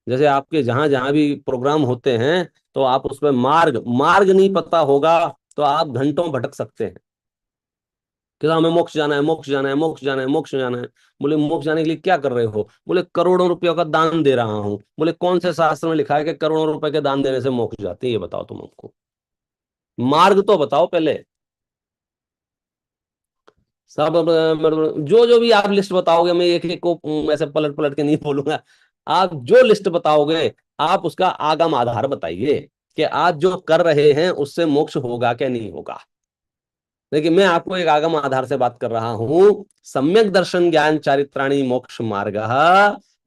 जैसे आपके जहां जहां भी प्रोग्राम होते हैं, तो आप उसमें मार्ग मार्ग नहीं पता होगा तो आप घंटों भटक सकते हैं कि हमें मोक्ष जाना है, मोक्ष जाना है, मोक्ष जाना है, मोक्ष जाना है। बोले मोक्ष जाने के लिए क्या कर रहे हो? बोले करोड़ों रुपयों का दान दे रहा हूं। बोले कौन से शास्त्र में लिखा है कि करोड़ों रुपए के दान देने से मोक्ष जाते हैं? ये बताओ तुम हमको, मार्ग तो बताओ पहले। सब जो जो भी आप लिस्ट बताओगे, मैं एक एक को ऐसे पलट पलट के नहीं बोलूंगा। आप जो लिस्ट बताओगे, आप उसका आगम आधार बताइए कि आप जो कर रहे हैं उससे मोक्ष होगा क्या नहीं होगा। लेकिन मैं आपको एक आगम आधार से बात कर रहा हूं। सम्यक दर्शन ज्ञान चारित्राणी मोक्ष मार्ग,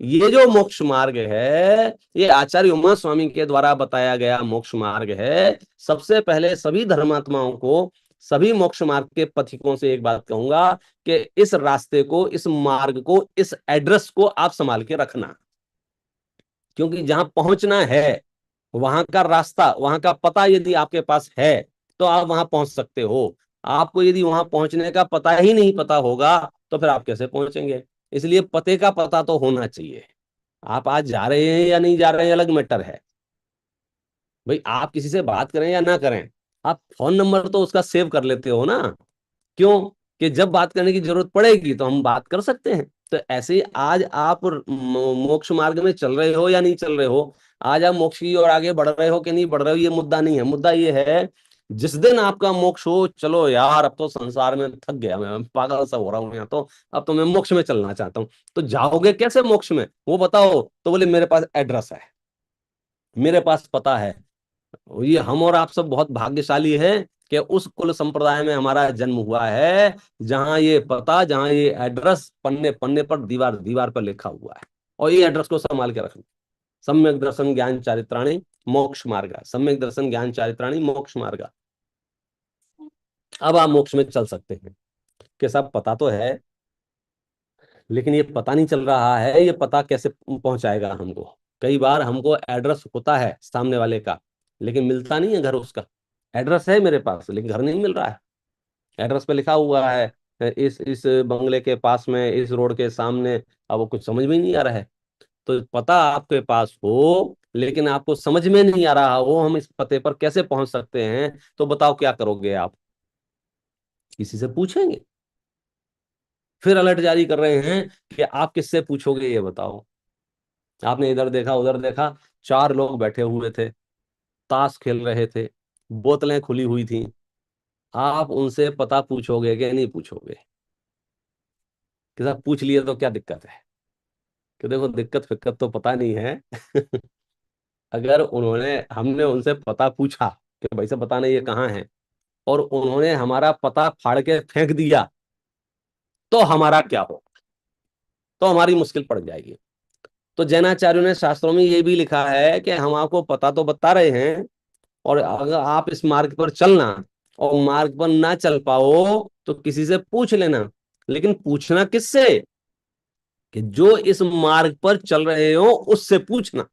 ये जो मोक्ष मार्ग है, ये आचार्य उमा स्वामी के द्वारा बताया गया मोक्ष मार्ग है। सबसे पहले सभी धर्मात्माओं को, सभी मोक्ष मार्ग के पथिकों से एक बात कहूंगा कि इस रास्ते को, इस मार्ग को, इस एड्रेस को आप संभाल के रखना। क्योंकि जहां पहुंचना है वहां का रास्ता, वहां का पता यदि आपके पास है तो आप वहां पहुंच सकते हो। आपको यदि वहां पहुंचने का पता ही नहीं पता होगा तो फिर आप कैसे पहुंचेंगे? इसलिए पते का पता तो होना चाहिए। आप आज जा रहे हैं या नहीं जा रहे हैं अलग मैटर है। भाई आप किसी से बात करें या ना करें, आप फोन नंबर तो उसका सेव कर लेते हो ना। क्यों? कि जब बात करने की जरूरत पड़ेगी तो हम बात कर सकते हैं। तो ऐसे ही आज आप मोक्ष मार्ग में चल रहे हो या नहीं चल रहे हो, आज आप मोक्ष की ओर आगे बढ़ रहे हो कि नहीं बढ़ रहे हो, ये मुद्दा नहीं है। मुद्दा ये है जिस दिन आपका मोक्ष हो, चलो यार अब तो संसार में थक गया, मैं पागल सा हो रहा हूँ यहाँ, तो अब तो मैं मोक्ष में चलना चाहता हूँ। तो जाओगे कैसे मोक्ष में, वो बताओ। तो बोले मेरे पास एड्रेस है, मेरे पास पता है। ये हम और आप सब बहुत भाग्यशाली हैं कि उस कुल संप्रदाय में हमारा जन्म हुआ है जहां ये पता, जहां ये एड्रेस पन्ने पन्ने पर, दीवार दीवार पर लिखा हुआ है। और ये एड्रेस को संभाल के रखना। सम्यक दर्शन ज्ञान चारित्राणि मोक्ष मार्ग, सम्यक दर्शन ज्ञान चारित्राणि मोक्ष मार्ग। अब आप मोक्ष में चल सकते हैं कि सब पता तो है, लेकिन ये पता नहीं चल रहा है, ये पता कैसे पहुंचाएगा हमको। कई बार हमको एड्रेस होता है सामने वाले का, लेकिन मिलता नहीं है घर उसका। एड्रेस है मेरे पास लेकिन घर नहीं मिल रहा है। एड्रेस पे लिखा हुआ है इस बंगले के पास में, इस रोड के सामने। अब वो कुछ समझ में नहीं आ रहा है। तो पता आपके पास हो लेकिन आपको समझ में नहीं आ रहा हो हम इस पते पर कैसे पहुंच सकते हैं, तो बताओ क्या करोगे आप? किसी से पूछेंगे। फिर अलर्ट जारी कर रहे हैं कि आप किससे पूछोगे, ये बताओ। आपने इधर देखा उधर देखा, 4 लोग बैठे हुए थे, ताश खेल रहे थे, बोतलें खुली हुई थी। आप उनसे पता पूछोगे कि नहीं पूछोगे? कि साहब पूछ लिए तो क्या दिक्कत है? कि देखो दिक्कत फिक्कत तो पता नहीं है अगर हमने उनसे पता पूछा कि भाई साहब पता नहीं ये कहाँ है, और उन्होंने हमारा पता फाड़ के फेंक दिया, तो हमारा क्या हो? तो हमारी मुश्किल पड़ जाएगी। तो जैनाचार्यों ने शास्त्रों में ये भी लिखा है कि हम आपको पता तो बता रहे हैं, और अगर आप इस मार्ग पर चलना और मार्ग पर ना चल पाओ तो किसी से पूछ लेना। लेकिन पूछना किससे? कि जो इस मार्ग पर चल रहे हो उससे पूछना।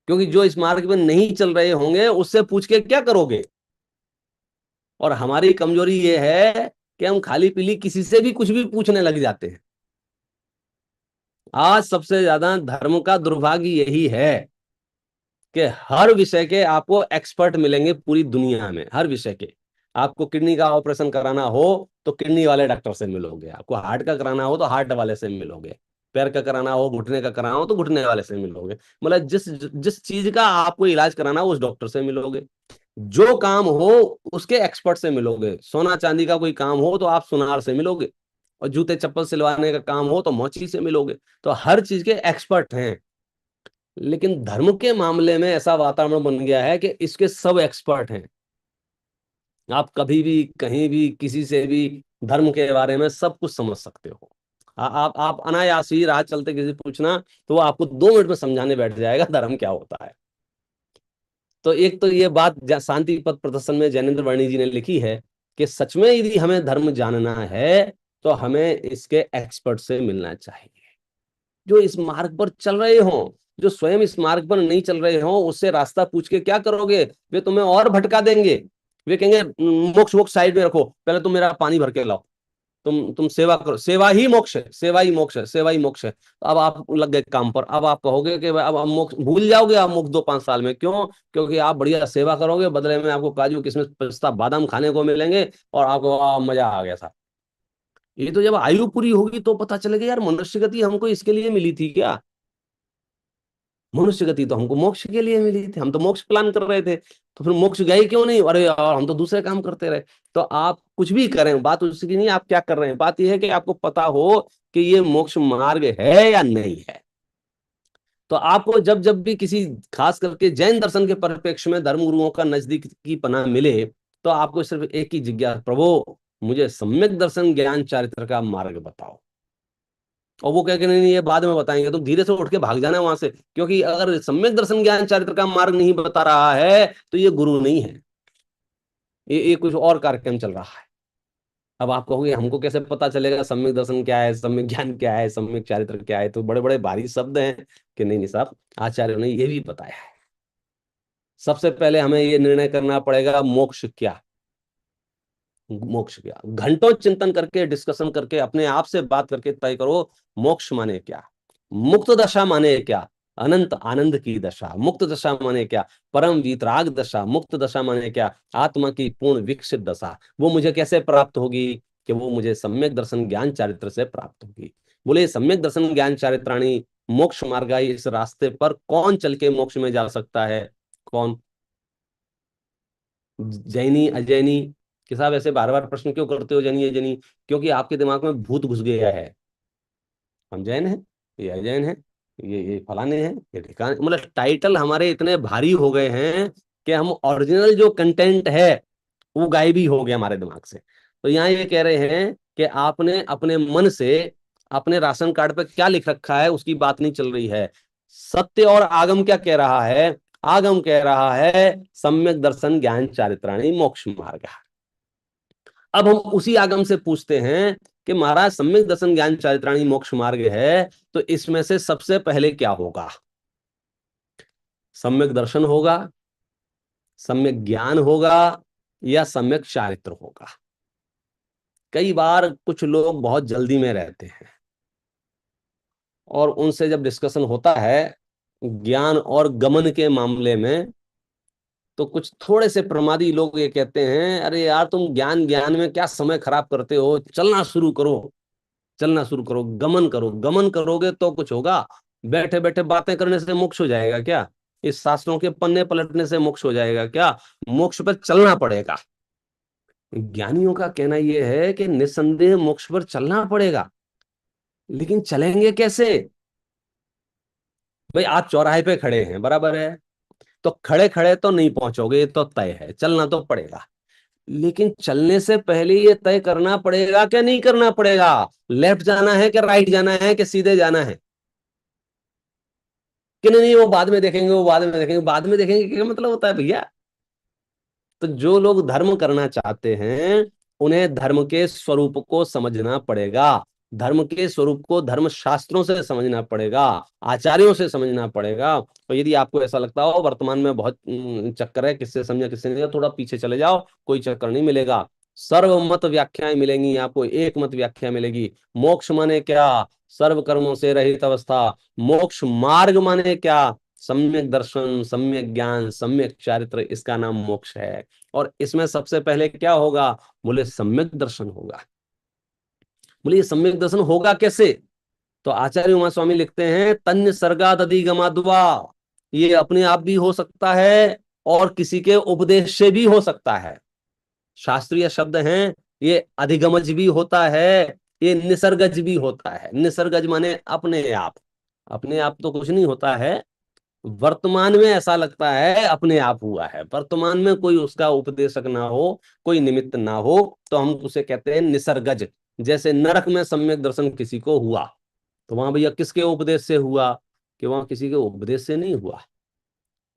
क्योंकि जो इस मार्ग पर नहीं चल रहे होंगे उससे पूछ के क्या करोगे? और हमारी कमजोरी ये है कि हम खाली पीली किसी से भी कुछ भी पूछने लग जाते हैं। आज सबसे ज्यादा धर्म का दुर्भाग्य यही है कि हर विषय के आपको एक्सपर्ट मिलेंगे पूरी दुनिया में, हर विषय के। आपको किडनी का ऑपरेशन कराना हो तो किडनी वाले डॉक्टर से मिलोगे, आपको हार्ट का कराना हो तो हार्ट वाले से मिलोगे, पैर का कराना हो, घुटने का कराना हो तो घुटने वाले से मिलोगे। मतलब जिस जिस चीज का आपको इलाज कराना हो उस डॉक्टर से मिलोगे। जो काम हो उसके एक्सपर्ट से मिलोगे। सोना चांदी का कोई काम हो तो आप सुनार से मिलोगे, और जूते चप्पल सिलवाने का काम हो तो मोची से मिलोगे। तो हर चीज के एक्सपर्ट हैं। लेकिन धर्म के मामले में ऐसा वातावरण बन गया है कि इसके सब एक्सपर्ट हैं। आप कभी भी कहीं भी किसी से भी धर्म के बारे में सब कुछ समझ सकते हो। आप अनायास ही राह चलते किसी पूछना तो वो आपको 2 मिनट में समझाने बैठ जाएगा धर्म क्या होता है। तो एक तो ये बात शांति पथ प्रदर्शन में जैनेन्द्र वर्णी जी ने लिखी है कि सच में यदि हमें धर्म जानना है तो हमें इसके एक्सपर्ट से मिलना चाहिए, जो इस मार्ग पर चल रहे हों। जो स्वयं इस मार्ग पर नहीं चल रहे हों उससे रास्ता पूछ के क्या करोगे? वे तुम्हें और भटका देंगे। वे कहेंगे मोक्ष मोक्ष साइड में रखो, पहले तुम मेरा पानी भर के लाओ, तुम सेवा करो, सेवा ही मोक्ष है, सेवा ही मोक्ष है, सेवा ही मोक्ष है। तो अब आप लग गए काम पर। अब आप कहोगे कि अब मोक्ष भूल जाओगे आप मोक्ष 2-5 साल में। क्यों? क्योंकि आप बढ़िया सेवा करोगे, बदले में आपको काजू किशमिश पिस्ता बादाम खाने को मिलेंगे और आपको मजा आ गया था। ये तो जब आयु पूरी होगी तो पता चलेगा यार मनुष्य गति हमको इसके लिए मिली थी क्या? मनुष्य गति तो हमको मोक्ष के लिए मिली थी, हम तो मोक्ष प्लान कर रहे थे, तो फिर मोक्ष गए क्यों नहीं? अरे यार हम तो दूसरे काम करते रहे। तो आप कुछ भी करें, बात उसकी नहीं आप क्या कर रहे हैं, बात यह है कि आपको पता हो कि ये मोक्ष मार्ग है या नहीं है। तो आपको जब जब भी किसी खास करके जैन दर्शन के परिप्रेक्ष्य में धर्म गुरुओं का नजदीक की पनाह मिले तो आपको सिर्फ एक ही जिज्ञासा, प्रभु मुझे सम्यक दर्शन ज्ञान चारित्र का मार्ग बताओ। और वो कह के नहीं ये बाद में बताएंगे, तो धीरे से उठ के भाग जाना वहां से। क्योंकि अगर सम्यक दर्शन ज्ञान चारित्र का मार्ग नहीं बता रहा है तो ये गुरु नहीं है, ये कुछ और कार्यक्रम चल रहा है। अब आप कहोगे हमको कैसे पता चलेगा सम्यक दर्शन क्या है, सम्यक ज्ञान क्या है, सम्यक चारित्र क्या है? तो बड़े बड़े भारी शब्द हैं कि नहीं साहब, आचार्यों ने ये भी बताया है। सबसे पहले हमें ये निर्णय करना पड़ेगा मोक्ष क्या, मोक्ष क्या। घंटों चिंतन करके, डिस्कशन करके, अपने आप से बात करके तय करो मोक्ष माने क्या, मुक्त दशा माने क्या, अनंत आनंद की दशा। मुक्त दशा माने क्या? परम वीतराग दशा। मुक्त दशा माने क्या? आत्मा की पूर्ण विकसित दशा। वो मुझे कैसे प्राप्त होगी? कि वो मुझे सम्यक दर्शन ज्ञान चारित्र से प्राप्त होगी। बोले सम्यक दर्शन ज्ञान चारित्राणी मोक्ष मार्ग, इस रास्ते पर कौन चल के मोक्ष में जा सकता है? कौन? जैनी अजैनी? कि साहब ऐसे बार बार प्रश्न क्यों करते हो जैनी अजैनी? क्योंकि आपके दिमाग में भूत घुस गया है, हम जैन हैं, ये अजैन है, ये फलाने हैं, ये ठिकाने, मतलब टाइटल हमारे इतने भारी हो गए हैं कि हम ओरिजिनल जो कंटेंट है वो गायब ही हो गया हमारे दिमाग से। तो यहाँ ये कह रहे हैं कि आपने अपने मन से अपने राशन कार्ड पे क्या लिख रखा है उसकी बात नहीं चल रही है। सत्य और आगम क्या कह रहा है? आगम कह रहा है सम्यक दर्शन ज्ञान चारित्राणी मोक्ष मार्ग। अब हम उसी आगम से पूछते हैं कि महाराज सम्यक दर्शन ज्ञान चारित्राणी मोक्ष मार्ग है, तो इसमें से सबसे पहले क्या होगा? सम्यक दर्शन होगा, सम्यक ज्ञान होगा, या सम्यक चारित्र होगा? कई बार कुछ लोग बहुत जल्दी में रहते हैं और उनसे जब डिस्कशन होता है ज्ञान और गमन के मामले में, तो कुछ थोड़े से प्रमादी लोग ये कहते हैं, अरे यार तुम ज्ञान ज्ञान में क्या समय खराब करते हो, चलना शुरू करो, चलना शुरू करो, गमन करो, गमन करोगे तो कुछ होगा, बैठे बैठे बातें करने से मोक्ष हो जाएगा क्या? इस शास्त्रों के पन्ने पलटने से मोक्ष हो जाएगा क्या? मोक्ष पर चलना पड़ेगा। ज्ञानियों का कहना यह है कि निस्संदेह मोक्ष पर चलना पड़ेगा, लेकिन चलेंगे कैसे? भाई आप चौराहे पे खड़े हैं, बराबर है, तो खड़े खड़े तो नहीं पहुंचोगे, ये तो तय है, चलना तो पड़ेगा, लेकिन चलने से पहले ये तय करना पड़ेगा कि नहीं करना पड़ेगा? लेफ्ट जाना है कि राइट जाना है कि सीधे जाना है? कि नहीं वो बाद में देखेंगे, वो बाद में देखेंगे, बाद में देखेंगे क्या मतलब होता है भैया? तो जो लोग धर्म करना चाहते हैं उन्हें धर्म के स्वरूप को समझना पड़ेगा, धर्म के स्वरूप को धर्म शास्त्रों से समझना पड़ेगा, आचार्यों से समझना पड़ेगा। और यदि आपको ऐसा लगता हो वर्तमान में बहुत चक्कर है, किससे समझा किससे नहीं, थोड़ा पीछे चले जाओ, कोई चक्कर नहीं मिलेगा। सर्वमत व्याख्याएं मिलेंगी आपको, एक मत व्याख्या मिलेगी। मोक्ष माने क्या? सर्व कर्मों से रहित अवस्था। मोक्ष मार्ग माने क्या? सम्यक दर्शन, सम्यक ज्ञान, सम्यक चारित्र, इसका नाम मोक्ष है। और इसमें सबसे पहले क्या होगा? बोले सम्यक दर्शन होगा। बोले ये सम्यक दर्शन होगा कैसे? तो आचार्य उमा स्वामी लिखते हैं तन्य सर्गाद अधिगमाद्वा, ये अपने आप भी हो सकता है और किसी के उपदेश से भी हो सकता है। शास्त्रीय शब्द हैं, ये अधिगमज भी होता है, ये निसर्गज भी होता है। निसर्गज माने अपने आप, अपने आप तो कुछ नहीं होता है, वर्तमान में ऐसा लगता है अपने आप हुआ है, वर्तमान में कोई उसका उपदेशक ना हो, कोई निमित्त ना हो, तो हम उसे कहते हैं निसर्गज। जैसे नरक में सम्यक दर्शन किसी को हुआ, तो वहां भैया किसके उपदेश से हुआ? कि वहां किसी के उपदेश से नहीं हुआ,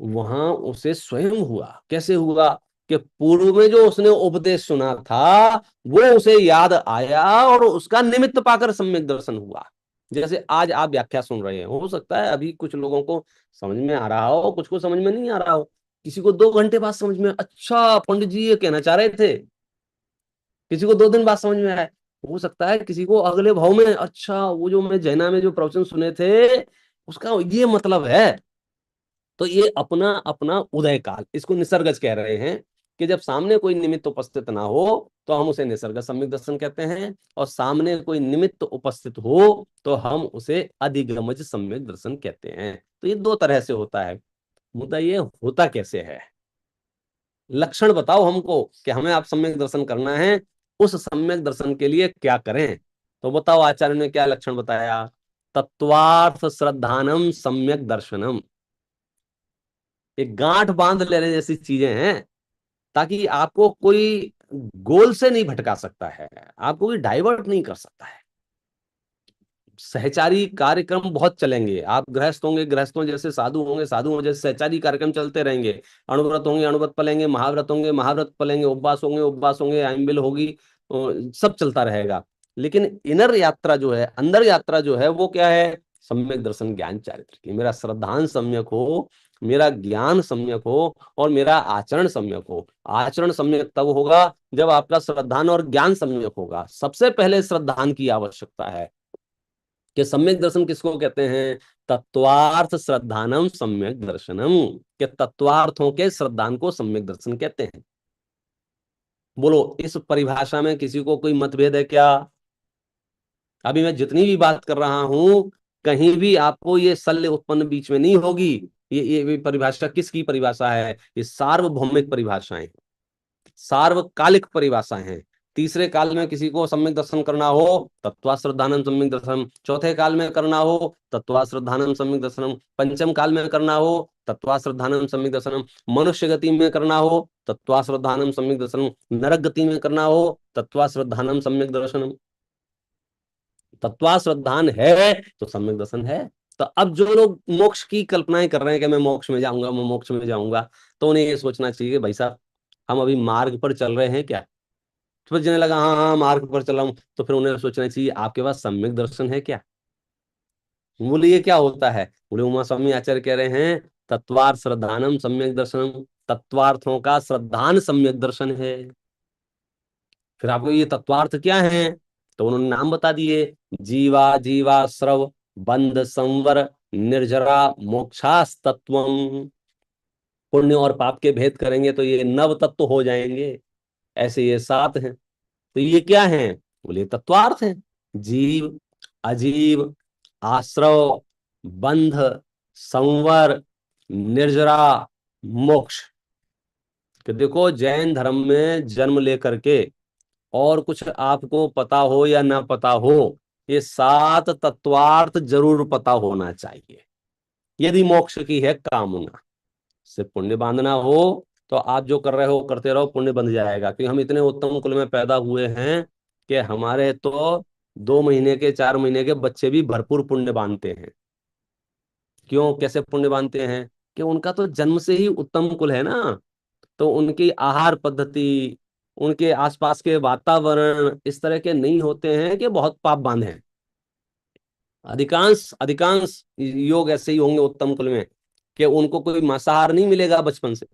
वहां उसे स्वयं हुआ। कैसे हुआ? कि पूर्व में जो उसने उपदेश सुना था वो उसे याद आया और उसका निमित्त पाकर सम्यक दर्शन हुआ। जैसे आज आप व्याख्या सुन रहे हैं, हो सकता है अभी कुछ लोगों को समझ में आ रहा हो, कुछ को समझ में नहीं आ रहा हो, किसी को 2 घंटे बाद समझ में, अच्छा पंडित जी ये कहना चाह रहे थे, किसी को 2 दिन बाद समझ में आया। हो सकता है किसी को अगले भाव में, अच्छा वो जो मैं जैना में जो प्रवचन सुने थे उसका ये मतलब है। तो ये अपना अपना उदय काल, इसको निसर्गज कह रहे हैं कि जब सामने कोई निमित्त उपस्थित ना हो तो हम उसे निसर्ग सम्यक दर्शन कहते हैं, और सामने कोई निमित्त उपस्थित हो तो हम उसे अधिगमज सम्यक दर्शन कहते हैं। तो ये 2 तरह से होता है। मुद्दा ये होता कैसे है? लक्षण बताओ हमको कि हमें आप सम्यक दर्शन करना है, उस सम्यक दर्शन के लिए क्या करें? तो बताओ आचार्य ने क्या लक्षण बताया? तत्वार्थ श्रद्धानम सम्यक दर्शनम। एक गांठ बांध लेने जैसी चीजें हैं, ताकि आपको कोई गोल से नहीं भटका सकता है, आपको कोई डाइवर्ट नहीं कर सकता है। सहचारी कार्यक्रम बहुत चलेंगे, आप गृहस्थ होंगे, गृहस्थों जैसे साधु होंगे, साधुओं जैसे सहचारी कार्यक्रम चलते रहेंगे। अणुव्रत होंगे, अणुव्रत पलेंगे, महाव्रत होंगे, महाव्रत पलेंगे, उपवास होंगे, उपवास होंगे, आइंबिल होगी, सब चलता रहेगा। लेकिन इनर यात्रा जो है, अंदर यात्रा जो है, वो क्या है? सम्यक दर्शन ज्ञान चारित्र की। मेरा श्रद्धान सम्यक हो, मेरा ज्ञान सम्यक हो, और मेरा आचरण सम्यक हो। आचरण सम्यक तब होगा जब आपका श्रद्धान और ज्ञान सम्यक होगा। सबसे पहले श्रद्धान की आवश्यकता है कि सम्यक दर्शन किसको कहते हैं? तत्वार्थ श्रद्धानम सम्यक दर्शनम, के तत्वार्थों के श्रद्धान को सम्यक दर्शन कहते हैं। बोलो इस परिभाषा में किसी को कोई मतभेद है क्या? अभी मैं जितनी भी बात कर रहा हूं, कहीं भी आपको ये शल्य उत्पन्न बीच में नहीं होगी। ये परिभाषा किसकी परिभाषा है? ये सार्वभौमिक परिभाषाएं, सार्वकालिक परिभाषाएं हैं। तीसरे काल में किसी को सम्यक दर्शन करना हो, तत्वाश्रद्धानम सम्यक दर्शनम। चौथे काल में करना हो, तत्वाश्रद्धानम सम्यक दर्शनम। पंचम काल में करना हो, तत्वाश्रद्धानम सम्यक दर्शनम। मनुष्य गति में करना हो, तत्वाश्रद्धानम सम्यक दर्शनम। नरक गति में करना हो, तत्वाश्रद्धानम सम्यक दर्शनम। तत्वाश्रद्धान है तो सम्यक दर्शन है। तो अब जो लोग मोक्ष की कल्पनाएं कर रहे हैं कि मैं मोक्ष में जाऊंगा, मैं मोक्ष में जाऊंगा, तो उन्हें ये सोचना चाहिए कि भाई साहब, हम अभी मार्ग पर चल रहे हैं क्या? तो फिर जिन्हें लगा हाँ हाँ मार्ग पर चल रहा हूं, तो फिर उन्हें सोचना चाहिए आपके पास सम्यक दर्शन है क्या? बोले ये क्या होता है? बोले उमा स्वामी आचार्य कह रहे हैं तत्वार्थ श्रद्धानम सम्यक दर्शनम। तत्वार्थों का श्रद्धान सम्यक दर्शन है। फिर आपको ये तत्वार्थ क्या है? तो उन्होंने नाम बता दिए, जीवा जीवाश्रव बंध संवर निर्जरा मोक्षास्तत्वम। पुण्य और पाप के भेद करेंगे तो ये नव तत्व हो जाएंगे। ऐसे ये 7 हैं। तो ये क्या है? बोले तत्वार्थ है। जीव, अजीव, आश्रव, बंध, संवर, निर्जरा, मोक्ष। कि देखो जैन धर्म में जन्म लेकर के और कुछ आपको पता हो या ना पता हो, ये 7 तत्वार्थ जरूर पता होना चाहिए। यदि मोक्ष की है कामना, सिर्फ पुण्य बांधना हो तो आप जो कर रहे हो करते रहो, पुण्य बंध जाएगा। क्योंकि हम इतने उत्तम कुल में पैदा हुए हैं कि हमारे तो 2 महीने के 4 महीने के बच्चे भी भरपूर पुण्य बांधते हैं। क्यों, कैसे पुण्य बांधते हैं? कि उनका तो जन्म से ही उत्तम कुल है ना। तो उनकी आहार पद्धति, उनके आसपास के वातावरण इस तरह के नहीं होते हैं कि बहुत पाप बांधे हैं। अधिकांश अधिकांश योग ऐसे ही होंगे उत्तम कुल में कि उनको कोई मांसाहार नहीं मिलेगा बचपन से,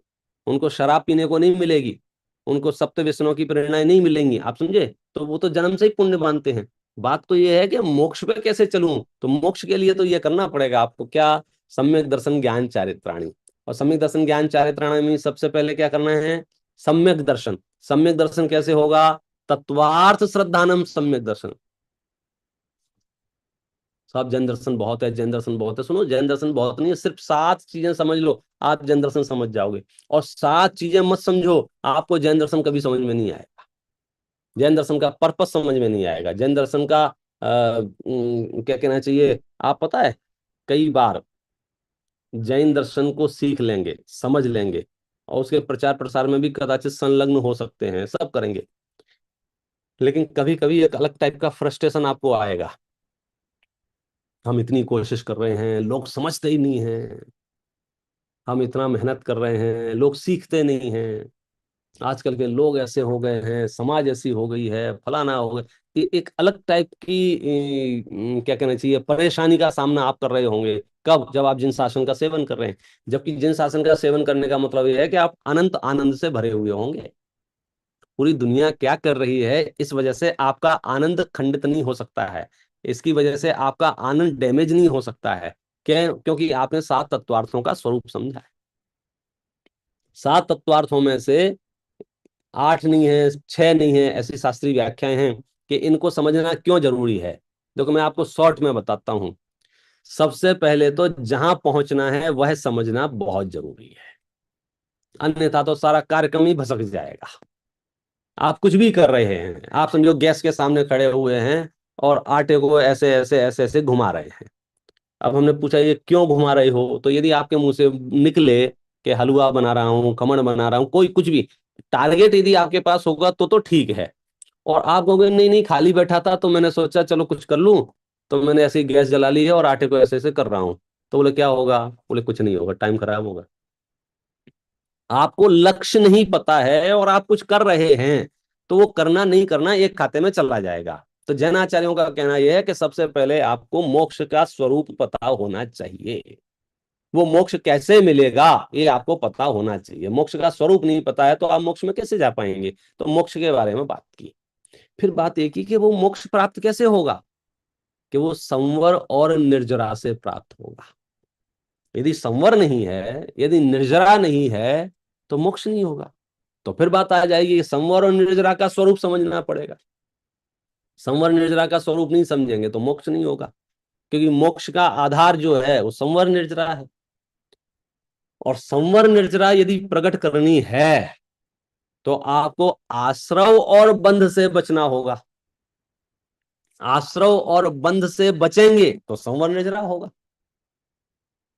उनको शराब पीने को नहीं मिलेगी, उनको सप्त व्यसनों की प्रेरणाएं नहीं मिलेंगी। आप समझे? तो वो तो जन्म से ही पुण्य बांधते हैं। बात तो ये है कि मोक्ष पे कैसे चलूं? तो मोक्ष के लिए तो ये करना पड़ेगा आपको क्या? सम्यक दर्शन ज्ञान चारित्राणी। और सम्यक दर्शन ज्ञान चारित्राणी में सबसे पहले क्या करना है? सम्यक दर्शन। सम्यक दर्शन कैसे होगा? तत्वार्थ श्रद्धानम सम्यक दर्शन। सब जैन दर्शन बहुत है, जैन दर्शन बहुत है। सुनो, जैन दर्शन बहुत नहीं है, सिर्फ 7 चीजें समझ लो, आप जैन दर्शन समझ जाओगे। और 7 चीजें मत समझो, आपको जैन दर्शन कभी समझ में नहीं आएगा। जैन दर्शन का पर्पस समझ में नहीं आएगा। जैन दर्शन का क्या कहना चाहिए, आप पता है, कई बार जैन दर्शन को सीख लेंगे, समझ लेंगे, और उसके प्रचार प्रसार में भी कदाचित संलग्न हो सकते हैं, सब करेंगे, लेकिन कभी कभी एक अलग टाइप का फ्रस्ट्रेशन आपको आएगा। हम इतनी कोशिश कर रहे हैं, लोग समझते ही नहीं हैं। हम इतना मेहनत कर रहे हैं, लोग सीखते नहीं हैं। आजकल के लोग ऐसे हो गए हैं, समाज ऐसी हो गई है, फलाना हो गया। ये एक अलग टाइप की क्या कहना चाहिए, परेशानी का सामना आप कर रहे होंगे। कब? जब आप जिन शासन का सेवन कर रहे हैं। जबकि जिन शासन का सेवन करने का मतलब ये है कि आप अनंत आनंद से भरे हुए होंगे। पूरी दुनिया क्या कर रही है, इस वजह से आपका आनंद खंडित नहीं हो सकता है, इसकी वजह से आपका आनंद डैमेज नहीं हो सकता है। क्या? क्योंकि आपने 7 तत्वार्थों का स्वरूप समझा है। 7 तत्वार्थों में से 8 नहीं है, 6 नहीं है, ऐसी शास्त्रीय व्याख्याएं हैं कि इनको समझना क्यों जरूरी है। देखो मैं आपको शॉर्ट में बताता हूं। सबसे पहले तो जहां पहुंचना है वह समझना बहुत जरूरी है, अन्यथा तो सारा कार्यक्रम ही भसक जाएगा। आप कुछ भी कर रहे हैं, आप समझो गैस के सामने खड़े हुए हैं और आटे को ऐसे ऐसे ऐसे ऐसे घुमा रहे हैं। अब हमने पूछा ये क्यों घुमा रहे हो, तो यदि आपके मुंह से निकले कि हलवा बना रहा हूं, खमण बना रहा हूं, कोई कुछ भी टारगेट यदि आपके पास होगा तो ठीक है। और आप कहोगे नहीं नहीं खाली बैठा था तो मैंने सोचा चलो कुछ कर लूं, तो मैंने ऐसे ही गैस जला ली है और आटे को ऐसे ऐसे कर रहा हूं, तो बोले क्या होगा? बोले कुछ नहीं होगा, टाइम खराब होगा। आपको लक्ष्य नहीं पता है और आप कुछ कर रहे हैं, तो वो करना नहीं करना एक खाते में चला जाएगा। तो जैनाचार्यों का कहना यह है कि सबसे पहले आपको मोक्ष का स्वरूप पता होना चाहिए। वो मोक्ष कैसे मिलेगा ये आपको पता होना चाहिए। मोक्ष का स्वरूप नहीं पता है तो आप मोक्ष में कैसे जा पाएंगे? तो मोक्ष के बारे में बात की। फिर बात एक ही कि वो मोक्ष प्राप्त कैसे होगा? कि वो संवर और निर्जरा से प्राप्त होगा। यदि संवर नहीं है, यदि निर्जरा नहीं है, तो मोक्ष नहीं होगा। तो फिर बात आ जाएगी कि संवर और निर्जरा का स्वरूप समझना पड़ेगा। संवर निर्जरा का स्वरूप नहीं समझेंगे तो मोक्ष नहीं होगा, क्योंकि मोक्ष का आधार जो है वो संवर निर्जरा है। और संवर निर्जरा यदि प्रकट करनी है तो आपको आश्रव और बंध से बचना होगा। आश्रव और बंध से बचेंगे तो संवर निर्जरा होगा।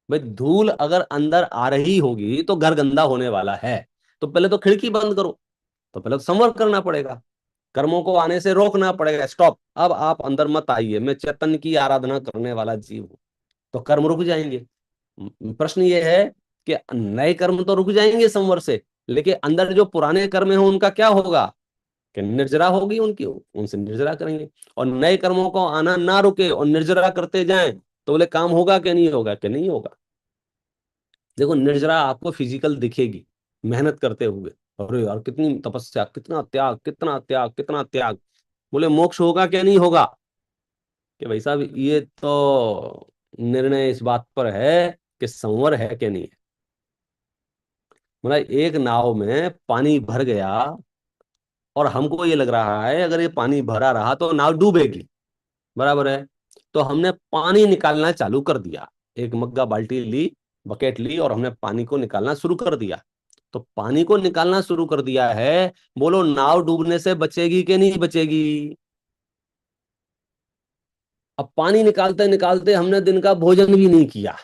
भाई धूल अगर अंदर आ रही होगी तो घर गंदा होने वाला है, तो पहले तो खिड़की बंद करो, तो पहले तो संवर करना पड़ेगा, कर्मों को आने से रोकना पड़ेगा। स्टॉप, अब आप अंदर मत आइए, मैं चैतन्य की आराधना करने वाला जीव हूं, तो कर्म रुक जाएंगे। प्रश्न ये है कि नए कर्म तो रुक जाएंगे संवर से, लेकिन अंदर जो पुराने कर्म हैं उनका क्या होगा कि निर्जरा होगी उनकी, उनसे निर्जरा करेंगे। और नए कर्मों को आना ना रुके और निर्जरा करते जाएं तो बोले काम होगा कि नहीं होगा, कि नहीं होगा। देखो निर्जरा आपको फिजिकल दिखेगी मेहनत करते हुए, अरे यार कितनी तपस्या, कितना त्याग, कितना त्याग, कितना त्याग। बोले मोक्ष होगा क्या नहीं होगा, कि भाई साहब ये तो निर्णय इस बात पर है कि संवर है कि नहीं है। मतलब एक नाव में पानी भर गया और हमको ये लग रहा है अगर ये पानी भरा रहा तो नाव डूबेगी, बराबर है। तो हमने पानी निकालना चालू कर दिया, एक मग्गा बाल्टी ली, बकेट ली और हमने पानी को निकालना शुरू कर दिया। तो पानी को निकालना शुरू कर दिया है, बोलो नाव डूबने से बचेगी कि नहीं बचेगी। अब पानी निकालते निकालते हमने दिन का भोजन भी नहीं किया,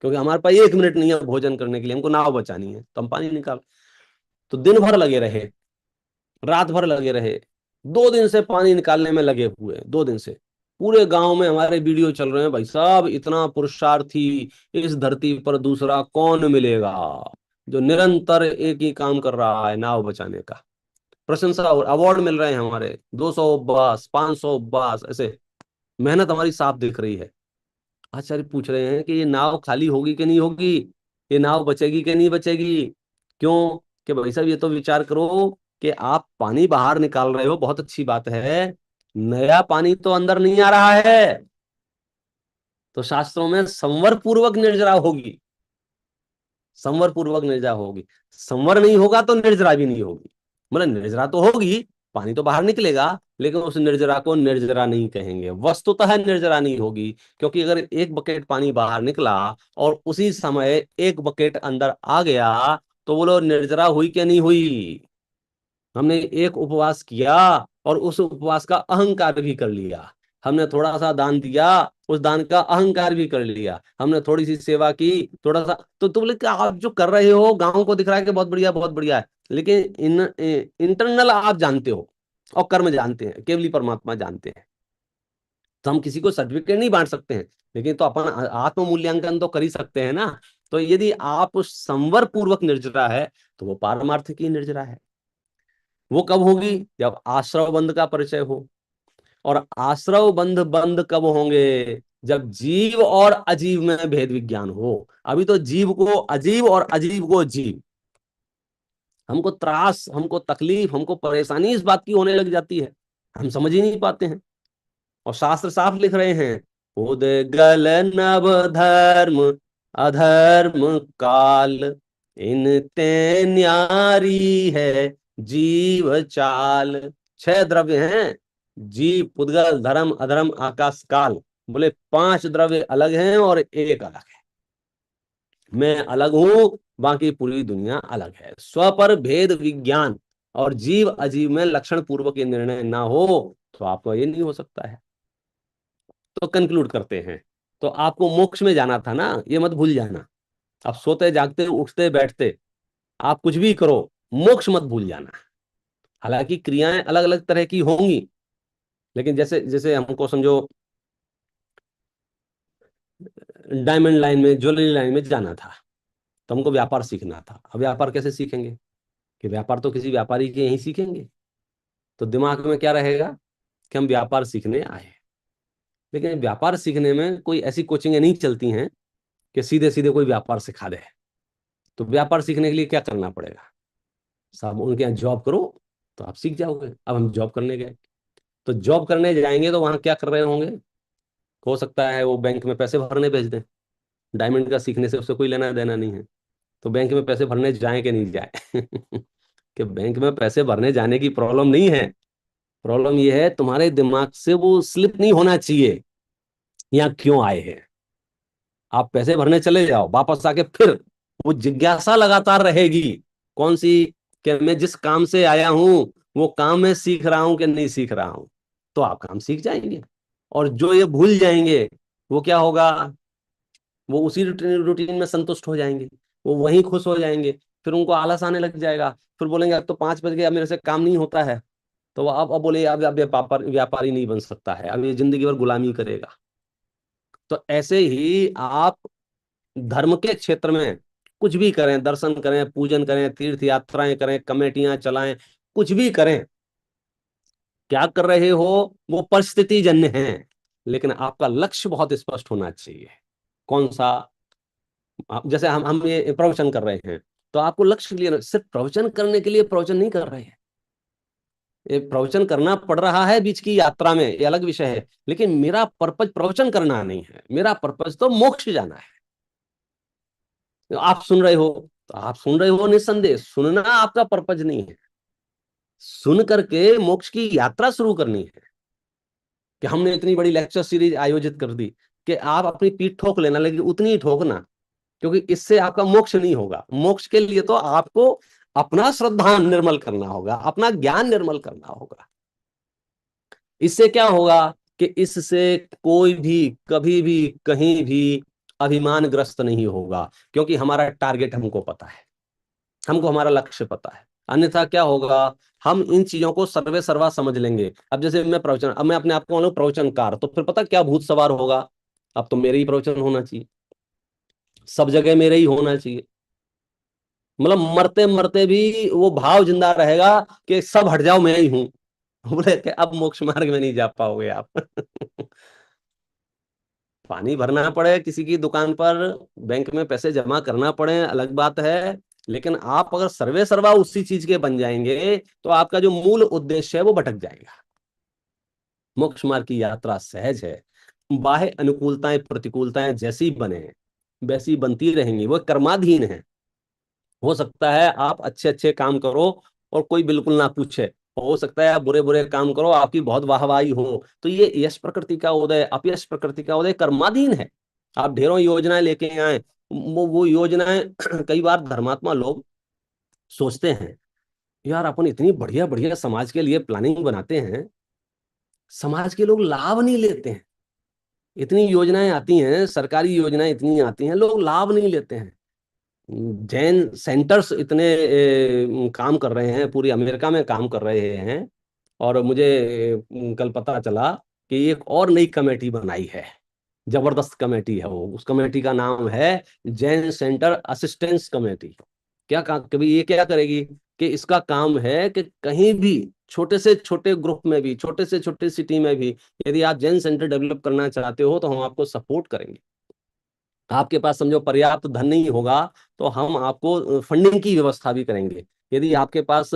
क्योंकि हमारे पास 1 मिनट नहीं है भोजन करने के लिए, हमको नाव बचानी है, तो हम पानी निकाल। तो दिन भर लगे रहे, रात भर लगे रहे, 2 दिन से पानी निकालने में लगे हुए, 2 दिन से पूरे गांव में हमारे वीडियो चल रहे हैं, भाई साहब इतना पुरुषार्थी इस धरती पर दूसरा कौन मिलेगा जो निरंतर एक ही काम कर रहा है, नाव बचाने का। प्रशंसा और अवार्ड मिल रहे हैं हमारे, 200 उपवास, 500 उपवास, ऐसे मेहनत हमारी साफ दिख रही है। आचार्य पूछ रहे हैं कि ये नाव खाली होगी कि नहीं होगी, ये नाव बचेगी कि नहीं बचेगी। क्यों कि भाई साहब ये तो विचार करो कि आप पानी बाहर निकाल रहे हो, बहुत अच्छी बात है, नया पानी तो अंदर नहीं आ रहा है। तो शास्त्रों में संवर पूर्वक निर्जरा होगी, संवर पूर्वक निर्जरा होगी। संवर नहीं होगा तो निर्जरा भी नहीं होगी। मतलब निर्जरा तो होगी, पानी तो बाहर निकलेगा, लेकिन उस निर्जरा को निर्जरा नहीं कहेंगे, वस्तुतः निर्जरा नहीं होगी। क्योंकि अगर एक बकेट पानी बाहर निकला और उसी समय एक बकेट अंदर आ गया तो बोलो निर्जरा हुई क्या नहीं हुई। हमने एक उपवास किया और उस उपवास का अहंकार भी कर लिया, हमने थोड़ा सा दान दिया, उस दान का अहंकार भी कर लिया, हमने थोड़ी सी सेवा की, थोड़ा सा, तो तुम बोले कि आप जो कर रहे हो गांव को दिख रहा है कि बहुत बढ़िया बहुत बढ़िया है, लेकिन इंटरनल आप जानते हो और कर्म जानते हैं, केवली परमात्मा जानते हैं। तो हम किसी को सर्टिफिकेट नहीं बांट सकते हैं, लेकिन तो अपन आत्म मूल्यांकन तो कर ही सकते हैं ना। तो यदि आप संवर पूर्वक निर्जरा है तो वो पारमार्थ की निर्जरा है। वो कब होगी, जब आश्रव बंध का परिचय हो। और आश्रव बंध बंध कब होंगे, जब जीव और अजीव में भेद विज्ञान हो। अभी तो जीव को अजीव और अजीव को जीव, हमको त्रास, हमको तकलीफ, हमको परेशानी इस बात की होने लग जाती है, हम समझ ही नहीं पाते हैं। और शास्त्र साफ लिख रहे हैं, उदगल नभ धर्म अधर्म काल, इन ते न्यारी है जीव चाल। 6 द्रव्य हैं, जीव, पुद्गल, धर्म, अधर्म, आकाश, काल। बोले 5 द्रव्य अलग हैं और एक अलग है। मैं अलग हूं, बाकी पूरी दुनिया अलग है। स्व पर भेद विज्ञान और जीव अजीव में लक्षण पूर्वक ये निर्णय ना हो तो आपको ये नहीं हो सकता है। तो कंक्लूड करते हैं, तो आपको मोक्ष में जाना था ना, ये मत भूल जाना। आप सोते जागते उठते बैठते आप कुछ भी करो, मोक्ष मत भूल जाना। हालांकि क्रियाएं अलग अलग तरह की होंगी, लेकिन जैसे जैसे हमको समझो डायमंड लाइन में, ज्वेलरी लाइन में जाना था, तो हमको व्यापार सीखना था। अब व्यापार कैसे सीखेंगे, कि व्यापार तो किसी व्यापारी के यहीं सीखेंगे। तो दिमाग में क्या रहेगा कि हम व्यापार सीखने आए हैं। लेकिन व्यापार सीखने में कोई ऐसी कोचिंगें नहीं चलती हैं कि सीधे सीधे कोई व्यापार सिखा दे। तो व्यापार सीखने के लिए क्या करना पड़ेगा, साहब उनके यहाँ जॉब करो तो आप सीख जाओगे। अब हम जॉब करने गए, तो जॉब करने जाएंगे तो वहां क्या कर रहे होंगे, हो सकता है वो बैंक में पैसे भरने भेज दें। डायमंड का सीखने से उससे कोई लेना देना नहीं है, तो बैंक में पैसे भरने जाए कि नहीं जाए कि बैंक में पैसे भरने जाने की प्रॉब्लम नहीं है, प्रॉब्लम ये है तुम्हारे दिमाग से वो स्लिप नहीं होना चाहिए यहाँ क्यों आए हैं। आप पैसे भरने चले जाओ, वापस आके फिर वो जिज्ञासा लगातार रहेगी, कौन सी, कि मैं जिस काम से आया हूं वो काम मैं सीख रहा हूं कि नहीं सीख रहा हूं। तो आप काम सीख जाएंगे, और जो ये भूल जाएंगे वो क्या होगा, वो उसी रूटीन में संतुष्ट हो जाएंगे, वो वहीं खुश हो जाएंगे, फिर उनको आलस आने लग जाएगा, फिर बोलेंगे अब तो 5 बज गए, अब मेरे से काम नहीं होता है। तो वो अब बोले अब ये व्यापारी नहीं बन सकता है, अब ये जिंदगी भर गुलामी करेगा। तो ऐसे ही आप धर्म के क्षेत्र में कुछ भी करें, दर्शन करें, पूजन करें, तीर्थ यात्राएं करें, कमेटियां चलाएं, कुछ भी करें, क्या कर रहे हो वो परिस्थिति जन्य है, लेकिन आपका लक्ष्य बहुत स्पष्ट होना चाहिए। कौन सा, जैसे हम ये प्रवचन कर रहे हैं, तो आपको लक्ष्य क्लियर, सिर्फ प्रवचन करने के लिए प्रवचन नहीं कर रहे हैं। ये प्रवचन करना पड़ रहा है बीच की यात्रा में, ये अलग विषय है, लेकिन मेरा पर्पज प्रवचन करना नहीं है, मेरा पर्पज तो मोक्ष जाना है। आप सुन रहे हो तो आप सुन रहे हो, निस्संदेह सुनना आपका पर्पज नहीं है, सुन करके मोक्ष की यात्रा शुरू करनी है। कि हमने इतनी बड़ी लेक्चर सीरीज आयोजित कर दी कि आप अपनी पीठ ठोक लेना, लेकिन उतनी ही ठोकना, क्योंकि इससे आपका मोक्ष नहीं होगा। मोक्ष के लिए तो आपको अपना श्रद्धा निर्मल करना होगा, अपना ज्ञान निर्मल करना होगा। इससे क्या होगा कि इससे कोई भी कभी भी कहीं भी अभिमान ग्रस्त नहीं होगा, क्योंकि हमारा टारगेट हमको पता है, हमको हमारा लक्ष्य पता है। अन्यथा क्या होगा, हम इन चीजों को सर्वे सर्वा समझ लेंगे। अब जैसे मैं प्रवचन, अब मैं अपने आप को मानूं प्रवचनकार, तो फिर पता क्या भूत सवार होगा, अब तो मेरे ही प्रवचन होना चाहिए, सब जगह मेरे ही होना चाहिए, मतलब मरते मरते भी वो भाव जिंदा रहेगा कि सब हट जाओ मैं ही हूं। बोले कि अब मोक्ष मार्ग में नहीं जा पाओगे आप। पानी भरना पड़े किसी की दुकान पर, बैंक में पैसे जमा करना पड़े, अलग बात है, लेकिन आप अगर सर्वे सर्वा उसी चीज के बन जाएंगे तो आपका जो मूल उद्देश्य है वो भटक जाएगा। मोक्ष मार्ग की यात्रा सहज है, बाह्य अनुकूलताएं प्रतिकूलताएं जैसी बने वैसी बनती रहेंगी, वो कर्माधीन है। हो सकता है आप अच्छे अच्छे काम करो और कोई बिल्कुल ना पूछे, हो सकता है आप बुरे बुरे काम करो, आपकी बहुत वाहवाही हो, तो ये यश प्रकृति का उदय, अपयश प्रकृति का उदय कर्माधीन है। आप ढेरों योजनाएं लेके आए, वो योजनाएं कई बार धर्मात्मा लोग सोचते हैं, यार अपन इतनी बढ़िया बढ़िया समाज के लिए प्लानिंग बनाते हैं, समाज के लोग लाभ नहीं लेते हैं। इतनी योजनाएं आती हैं, सरकारी योजनाएं इतनी आती हैं, लोग लाभ नहीं लेते हैं। जैन सेंटर्स इतने काम कर रहे हैं, पूरी अमेरिका में काम कर रहे हैं, और मुझे कल पता चला कि एक और नई कमेटी बनाई है, जबरदस्त कमेटी है वो, उस कमेटी का नाम है जैन सेंटर असिस्टेंस कमेटी। क्या कभी ये क्या करेगी कि इसका काम है कि कहीं भी छोटे से छोटे ग्रुप में भी, छोटे से छोटे सिटी में भी, यदि आप जैन सेंटर डेवलप करना चाहते हो तो हम आपको सपोर्ट करेंगे। आपके पास समझो पर्याप्त धन नहीं होगा तो हम आपको फंडिंग की व्यवस्था भी करेंगे। यदि आपके पास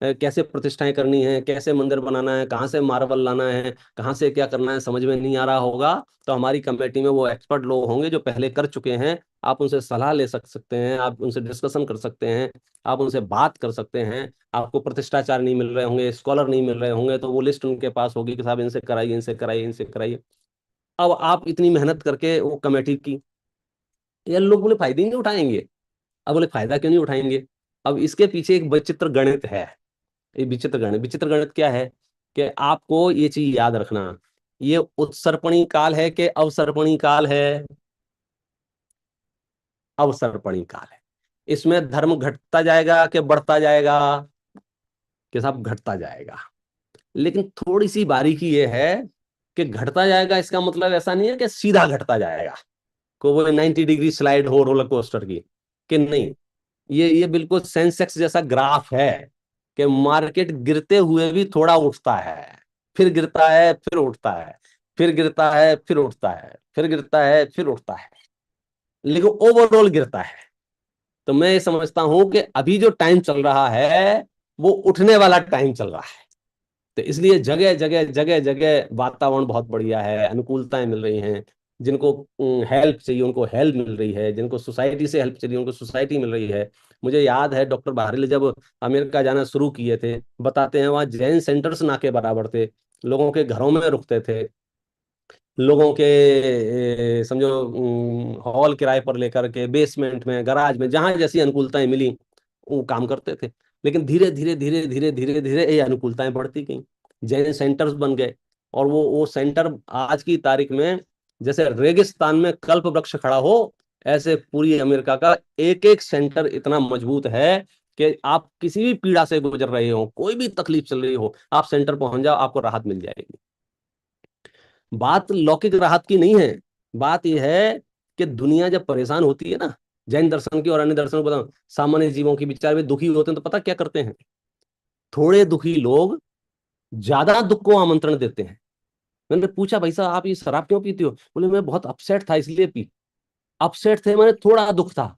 कैसे प्रतिष्ठाएं करनी है, कैसे मंदिर बनाना है, कहाँ से मार्बल लाना है, कहाँ से क्या करना है, समझ में नहीं आ रहा होगा, तो हमारी कमेटी में वो एक्सपर्ट लोग होंगे जो पहले कर चुके हैं। आप उनसे सलाह ले सकते हैं, आप उनसे डिस्कशन कर सकते हैं, आप उनसे बात कर सकते हैं। आपको प्रतिष्ठाचार नहीं मिल रहे होंगे, स्कॉलर नहीं मिल रहे होंगे, तो वो लिस्ट उनके पास होगी कि साहब इनसे कराइए, इनसे कराइए, इनसे कराइए। अब आप इतनी मेहनत करके वो कमेटी की, यार लोग बोले फायदे नहीं उठाएंगे। अब बोले फायदा क्यों नहीं उठाएंगे, अब इसके पीछे एक विचित्र गणित है। ये विचित्र गणित क्या है कि आपको ये चीज याद रखना, ये उत्सर्पणी काल है कि अवसर्पणी काल है, अवसर्पणी काल है। इसमें धर्म घटता जाएगा कि बढ़ता जाएगा, कि साहब घटता जाएगा। लेकिन थोड़ी सी बारीकी ये है कि घटता जाएगा, इसका मतलब ऐसा नहीं है कि सीधा घटता जाएगा, को वो 90 डिग्री स्लाइड हो रोलर कोस्टर की, कि नहीं, ये बिल्कुल सेंसेक्स जैसा ग्राफ है कि मार्केट गिरते हुए भी थोड़ा उठता है, फिर गिरता है, फिर उठता है, फिर गिरता है, फिर उठता है, फिर गिरता है, फिर उठता है, लेकिन ओवरऑल गिरता है। तो मैं ये समझता हूं कि अभी जो टाइम चल रहा है वो उठने वाला टाइम चल रहा है। तो इसलिए जगह जगह जगह जगह वातावरण बहुत बढ़िया है, अनुकूलताएं मिल रही हैं, जिनको हेल्प चाहिए उनको हेल्प मिल रही है, जिनको सोसाइटी से हेल्प चाहिए उनको सोसाइटी मिल रही है। मुझे याद है डॉक्टर बहारिल जब अमेरिका जाना शुरू किए थे, बताते हैं वहाँ जैन सेंटर्स ना के बराबर थे, लोगों के घरों में रुकते थे, लोगों के समझो हॉल किराए पर लेकर के बेसमेंट में, गराज में, जहां जैसी अनुकूलताएं मिली वो काम करते थे। लेकिन धीरे धीरे धीरे धीरे धीरे धीरे ये अनुकूलताएं बढ़ती गई, जैन सेंटर्स बन गए। और वो सेंटर आज की तारीख में जैसे रेगिस्तान में कल्प वृक्ष खड़ा हो, ऐसे पूरी अमेरिका का एक एक सेंटर इतना मजबूत है कि आप किसी भी पीड़ा से गुजर रहे हो, कोई भी तकलीफ चल रही हो, आप सेंटर पहुंच जाओ, आपको राहत मिल जाएगी। बात लौकिक राहत की नहीं है, बात यह है कि दुनिया जब परेशान होती है ना, जैन दर्शन की और अन्य दर्शन को बताऊं, सामान्य जीवों की विचार में दुखी होते हैं तो पता क्या करते हैं, थोड़े दुखी लोग ज्यादा दुख को आमंत्रण देते हैं। मैंने पूछा भाई साहब आप ये शराब क्यों पीते हो? बोले मैं बहुत अपसेट था इसलिए पी। अपसेट थे मैंने, थोड़ा दुख था,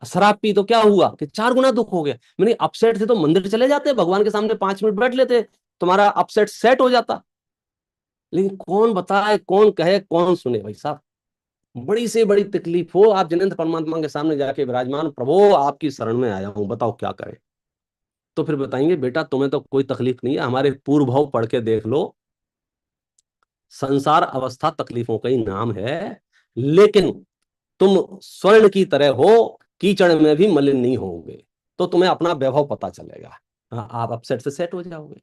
शराब पी तो क्या हुआ कि 4 गुना दुख हो गया। मैंने अपसेट थे तो मंदिर चले जाते, भगवान के सामने 5 मिनट बैठ लेते, तुम्हारा अपसेट सेट हो जाता। लेकिन कौन बताए, कौन कहे, कौन सुने भाई साहब। बड़ी से बड़ी तकलीफ हो, आप जिनेंद्र परमात्मा के सामने जाके विराजमान, प्रभु आपकी शरण में आया हूं, बताओ क्या करें। तो फिर बताएंगे बेटा तुम्हें तो कोई तकलीफ नहीं है, हमारे पूर्व भाव पढ़ के देख लो, संसार अवस्था तकलीफों का ही नाम है, लेकिन तुम स्वर्ण की तरह हो, कीचड़ में भी मलिन नहीं होगे, तो तुम्हें अपना वैभव पता चलेगा। हाँ, आप अपसेट से सेट हो जाओगे।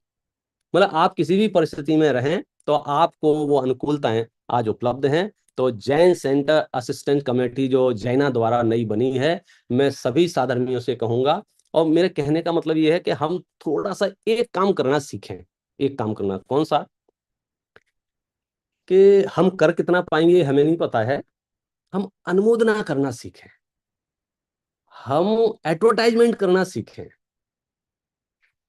मतलब आप किसी भी परिस्थिति में रहें तो आपको वो अनुकूलताएं आज उपलब्ध हैं। तो जैन सेंटर असिस्टेंट कमेटी जो जैना द्वारा नई बनी है, मैं सभी साधर्मियों से कहूंगा, और मेरे कहने का मतलब ये है कि हम थोड़ा सा एक काम करना सीखें। एक काम करना कौन सा, कि हम कर कितना पाएंगे हमें नहीं पता है, हम अनुमोदना करना सीखें, हम एडवर्टाइजमेंट करना सीखें।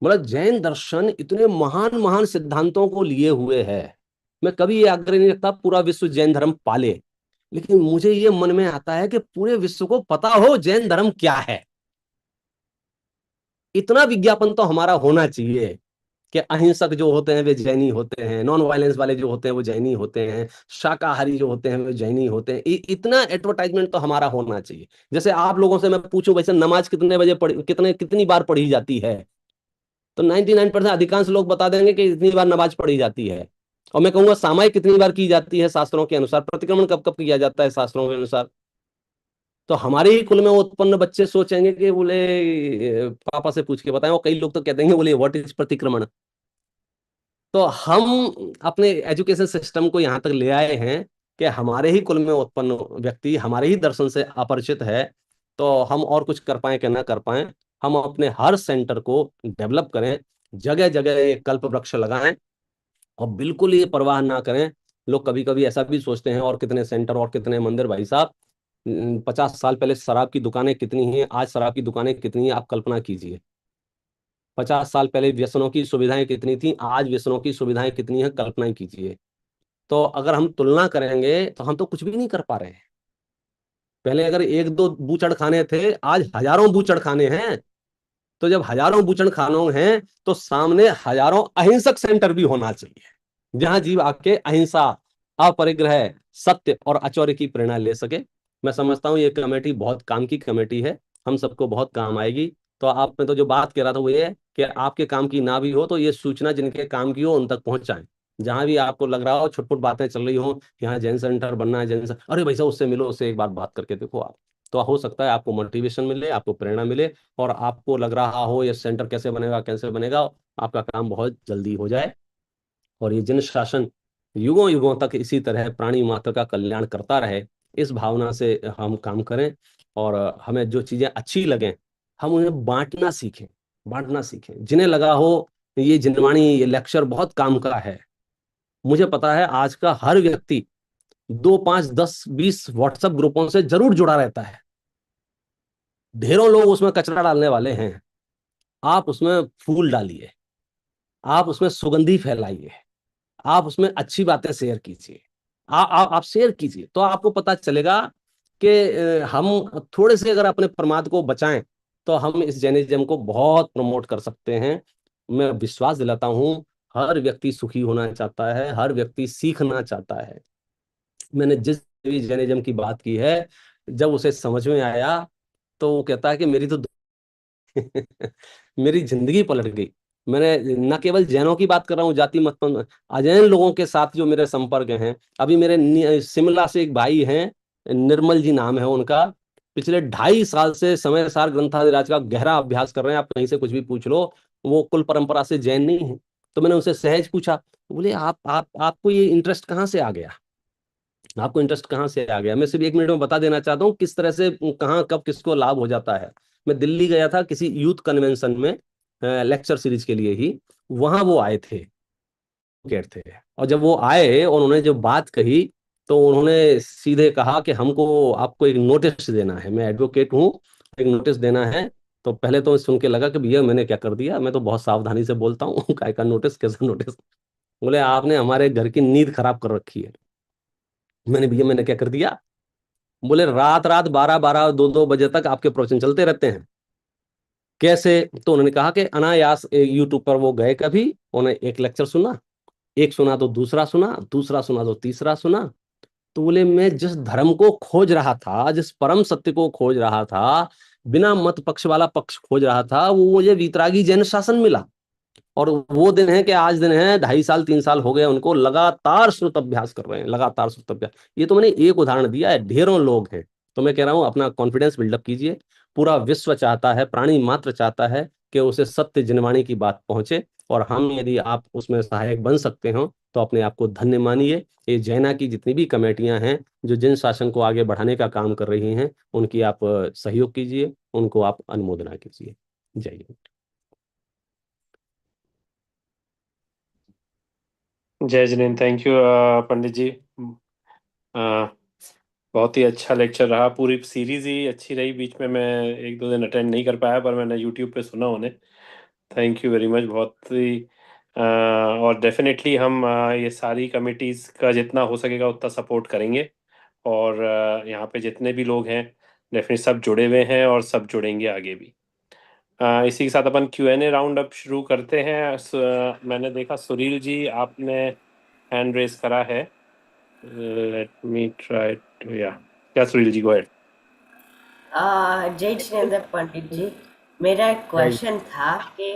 मतलब जैन दर्शन इतने महान महान सिद्धांतों को लिए हुए है, मैं कभी ये आग्रह नहीं रखता पूरा विश्व जैन धर्म पाले, लेकिन मुझे ये मन में आता है कि पूरे विश्व को पता हो जैन धर्म क्या है। इतना विज्ञापन तो हमारा होना चाहिए कि अहिंसक जो होते हैं वे जैनी होते हैं, नॉन वायलेंस वाले जो होते हैं वो जैनी होते हैं, शाकाहारी जो होते हैं वो जैनी होते हैं। इतना एडवर्टाइजमेंट तो हमारा होना चाहिए। जैसे आप लोगों से मैं पूछूं वैसे नमाज कितने बजे पढ़ी, कितनी बार पढ़ी जाती है, तो 99% अधिकांश लोग बता देंगे कि इतनी बार नमाज पढ़ी जाती है। और मैं कहूंगा सामायिक कितनी बार की जाती है शास्त्रों के अनुसार, प्रतिक्रमण कब कब किया जाता है शास्त्रों के अनुसार। तो हमारे ही कुल में उत्पन्न बच्चे सोचेंगे कि बोले पापा से पूछ के बताएं, और कई लोग तो कहते हैं बोले व्हाट इज प्रतिक्रमण। तो हम अपने एजुकेशन सिस्टम को यहाँ तक ले आए हैं कि हमारे ही कुल में उत्पन्न व्यक्ति हमारे ही दर्शन से अपरिचित है, तो हम और कुछ कर पाए कि ना कर पाए, हम अपने हर सेंटर को डेवलप करें, जगह जगह ये कल्प वृक्ष लगाएं, और बिल्कुल ये परवाह ना करें। लोग कभी कभी ऐसा भी सोचते हैं और कितने सेंटर और कितने मंदिर, भाई साहब 50 साल पहले शराब की दुकानें कितनी हैं, आज शराब की दुकानें कितनी हैं, आप कल्पना कीजिए। 50 साल पहले व्यसनों की सुविधाएं कितनी थी, आज व्यसनों की सुविधाएं कितनी हैं, कल्पना कीजिए। तो अगर हम तुलना करेंगे तो हम तो कुछ भी नहीं कर पा रहे हैं। पहले अगर एक दो बूचड़ खाने थे, आज हजारों बूचड़ खाने हैं। तो जब हजारों बूचड़ खानों हैं तो सामने हजारों अहिंसक सेंटर भी होना चाहिए, जहां जीव आके अहिंसा, अपरिग्रह, सत्य और आचौर्य की प्रेरणा ले सके। मैं समझता हूँ ये कमेटी बहुत काम की कमेटी है, हम सबको बहुत काम आएगी। तो आप में तो जो बात कह रहा था वो ये है कि आपके काम की ना भी हो तो ये सूचना जिनके काम की हो उन तक पहुंचाएं। जहां भी आपको लग रहा हो छुटपुट बातें चल रही हो, यहाँ जैन सेंटर बनना है, जैन सेंटर, अरे भाई साहब उससे मिलो, उससे एक बार बात करके देखो आप, तो हो सकता है आपको मोटिवेशन मिले, आपको प्रेरणा मिले, और आपको लग रहा हो ये सेंटर कैसे बनेगा कैसे बनेगा, आपका काम बहुत जल्दी हो जाए। और ये जन शासन युगों युगों तक इसी तरह प्राणी मात्र का कल्याण करता रहे, इस भावना से हम काम करें। और हमें जो चीजें अच्छी लगें हम उन्हें बांटना सीखें, बांटना सीखें। जिन्हें लगा हो ये जिनवाणी, ये लेक्चर बहुत काम का है, मुझे पता है आज का हर व्यक्ति 2 5 10 20 व्हाट्सएप ग्रुपों से जरूर जुड़ा रहता है, ढेरों लोग उसमें कचरा डालने वाले हैं। आप उसमें फूल डालिए, आप उसमें सुगंधी फैलाइए, आप उसमें अच्छी बातें शेयर कीजिए, आप शेयर कीजिए, तो आपको पता चलेगा कि हम थोड़े से अगर अपने प्रमाद को बचाएं तो हम इस जैनिज्म को बहुत प्रमोट कर सकते हैं। मैं विश्वास दिलाता हूं हर व्यक्ति सुखी होना चाहता है, हर व्यक्ति सीखना चाहता है। मैंने जिस भी जैनिज्म की बात की है, जब उसे समझ में आया तो वो कहता है कि मेरी तो मेरी जिंदगी पलट गई। मैंने न केवल जैनों की बात कर रहा हूँ, जाति मत पर, अजैन लोगों के साथ जो मेरे संपर्क हैं। अभी मेरे शिमला से एक भाई हैं, निर्मल जी नाम है उनका, पिछले 2.5 साल से समय सार ग्रंथादिराज का गहरा अभ्यास कर रहे हैं। आप कहीं से कुछ भी पूछ लो, वो कुल परंपरा से जैन नहीं है। तो मैंने उनसे सहज पूछा, बोले आपको ये इंटरेस्ट कहाँ से आ गया? आपको इंटरेस्ट कहाँ से आ गया? मैं सिर्फ 1 मिनट में बता देना चाहता हूँ किस तरह से, कहाँ कब किसको लाभ हो जाता है। मैं दिल्ली गया था किसी यूथ कन्वेंशन में, लेक्चर सीरीज के लिए ही। वहां वो आए थे, एडवोकेट थे, और जब वो आए और उन्होंने जो बात कही, तो उन्होंने सीधे कहा कि हमको आपको एक नोटिस देना है, मैं एडवोकेट हूँ, एक नोटिस देना है। तो पहले तो सुन के लगा कि भैया मैंने क्या कर दिया, मैं तो बहुत सावधानी से बोलता हूँ काय का नोटिस, कैसा नोटिस? बोले आपने हमारे घर की नींद खराब कर रखी है। मैंने, भैया मैंने क्या कर दिया? बोले रात रात 12-12 2-2 बजे तक आपके प्रवचन चलते रहते हैं। कैसे? तो उन्होंने कहा कि अनायास यूट्यूब पर वो गए, कभी उन्होंने एक लेक्चर सुना, एक सुना तो दूसरा सुना, दूसरा सुना तो तीसरा सुना। तो बोले मैं जिस धर्म को खोज रहा था, जिस परम सत्य को खोज रहा था, बिना मत पक्ष वाला पक्ष खोज रहा था, वो मुझे वीतरागी जैन शासन मिला। और वो दिन है कि आज दिन है, 2.5 साल 3 साल हो गए उनको लगातार श्रुत अभ्यास कर रहे हैं, लगातार श्रुत अभ्यास। ये तो मैंने एक उदाहरण दिया है, ढेरों लोग हैं। तो मैं कह रहा हूं अपना कॉन्फिडेंस बिल्डअप कीजिए। पूरा विश्व चाहता है, प्राणी मात्र चाहता है कि उसे सत्य जिनवाणी की बात पहुंचे, और हम यदि आप उसमें सहायक बन सकते हो तो अपने आप को धन्य मानिए। ये जैना की जितनी भी कमेटियां हैं जो जिन शासन को आगे बढ़ाने का काम कर रही हैं, उनकी आप सहयोग कीजिए, उनको आप अनुमोदना कीजिए। जय हिंद। जय जिनेन्द्र, थैंक यू पंडित जी। बहुत ही अच्छा लेक्चर रहा, पूरी सीरीज ही अच्छी रही। बीच में मैं 1-2 दिन अटेंड नहीं कर पाया, पर मैंने यूट्यूब पे सुना उन्हें। थैंक यू वेरी मच, बहुत ही और डेफिनेटली हम ये सारी कमिटीज़ का जितना हो सकेगा उतना सपोर्ट करेंगे। और यहाँ पे जितने भी लोग हैं डेफिनेटली सब जुड़े हुए हैं और सब जुड़ेंगे आगे भी। इसी के साथ अपन Q&A राउंड अब शुरू करते हैं। मैंने देखा सुरील जी आपने हैंड रेस करा है। लेट मी ट्राई टू, या सुरील जी गो अहेड। जय जिनेन्द्र पंडित जी, मेरा एक क्वेश्चन था कि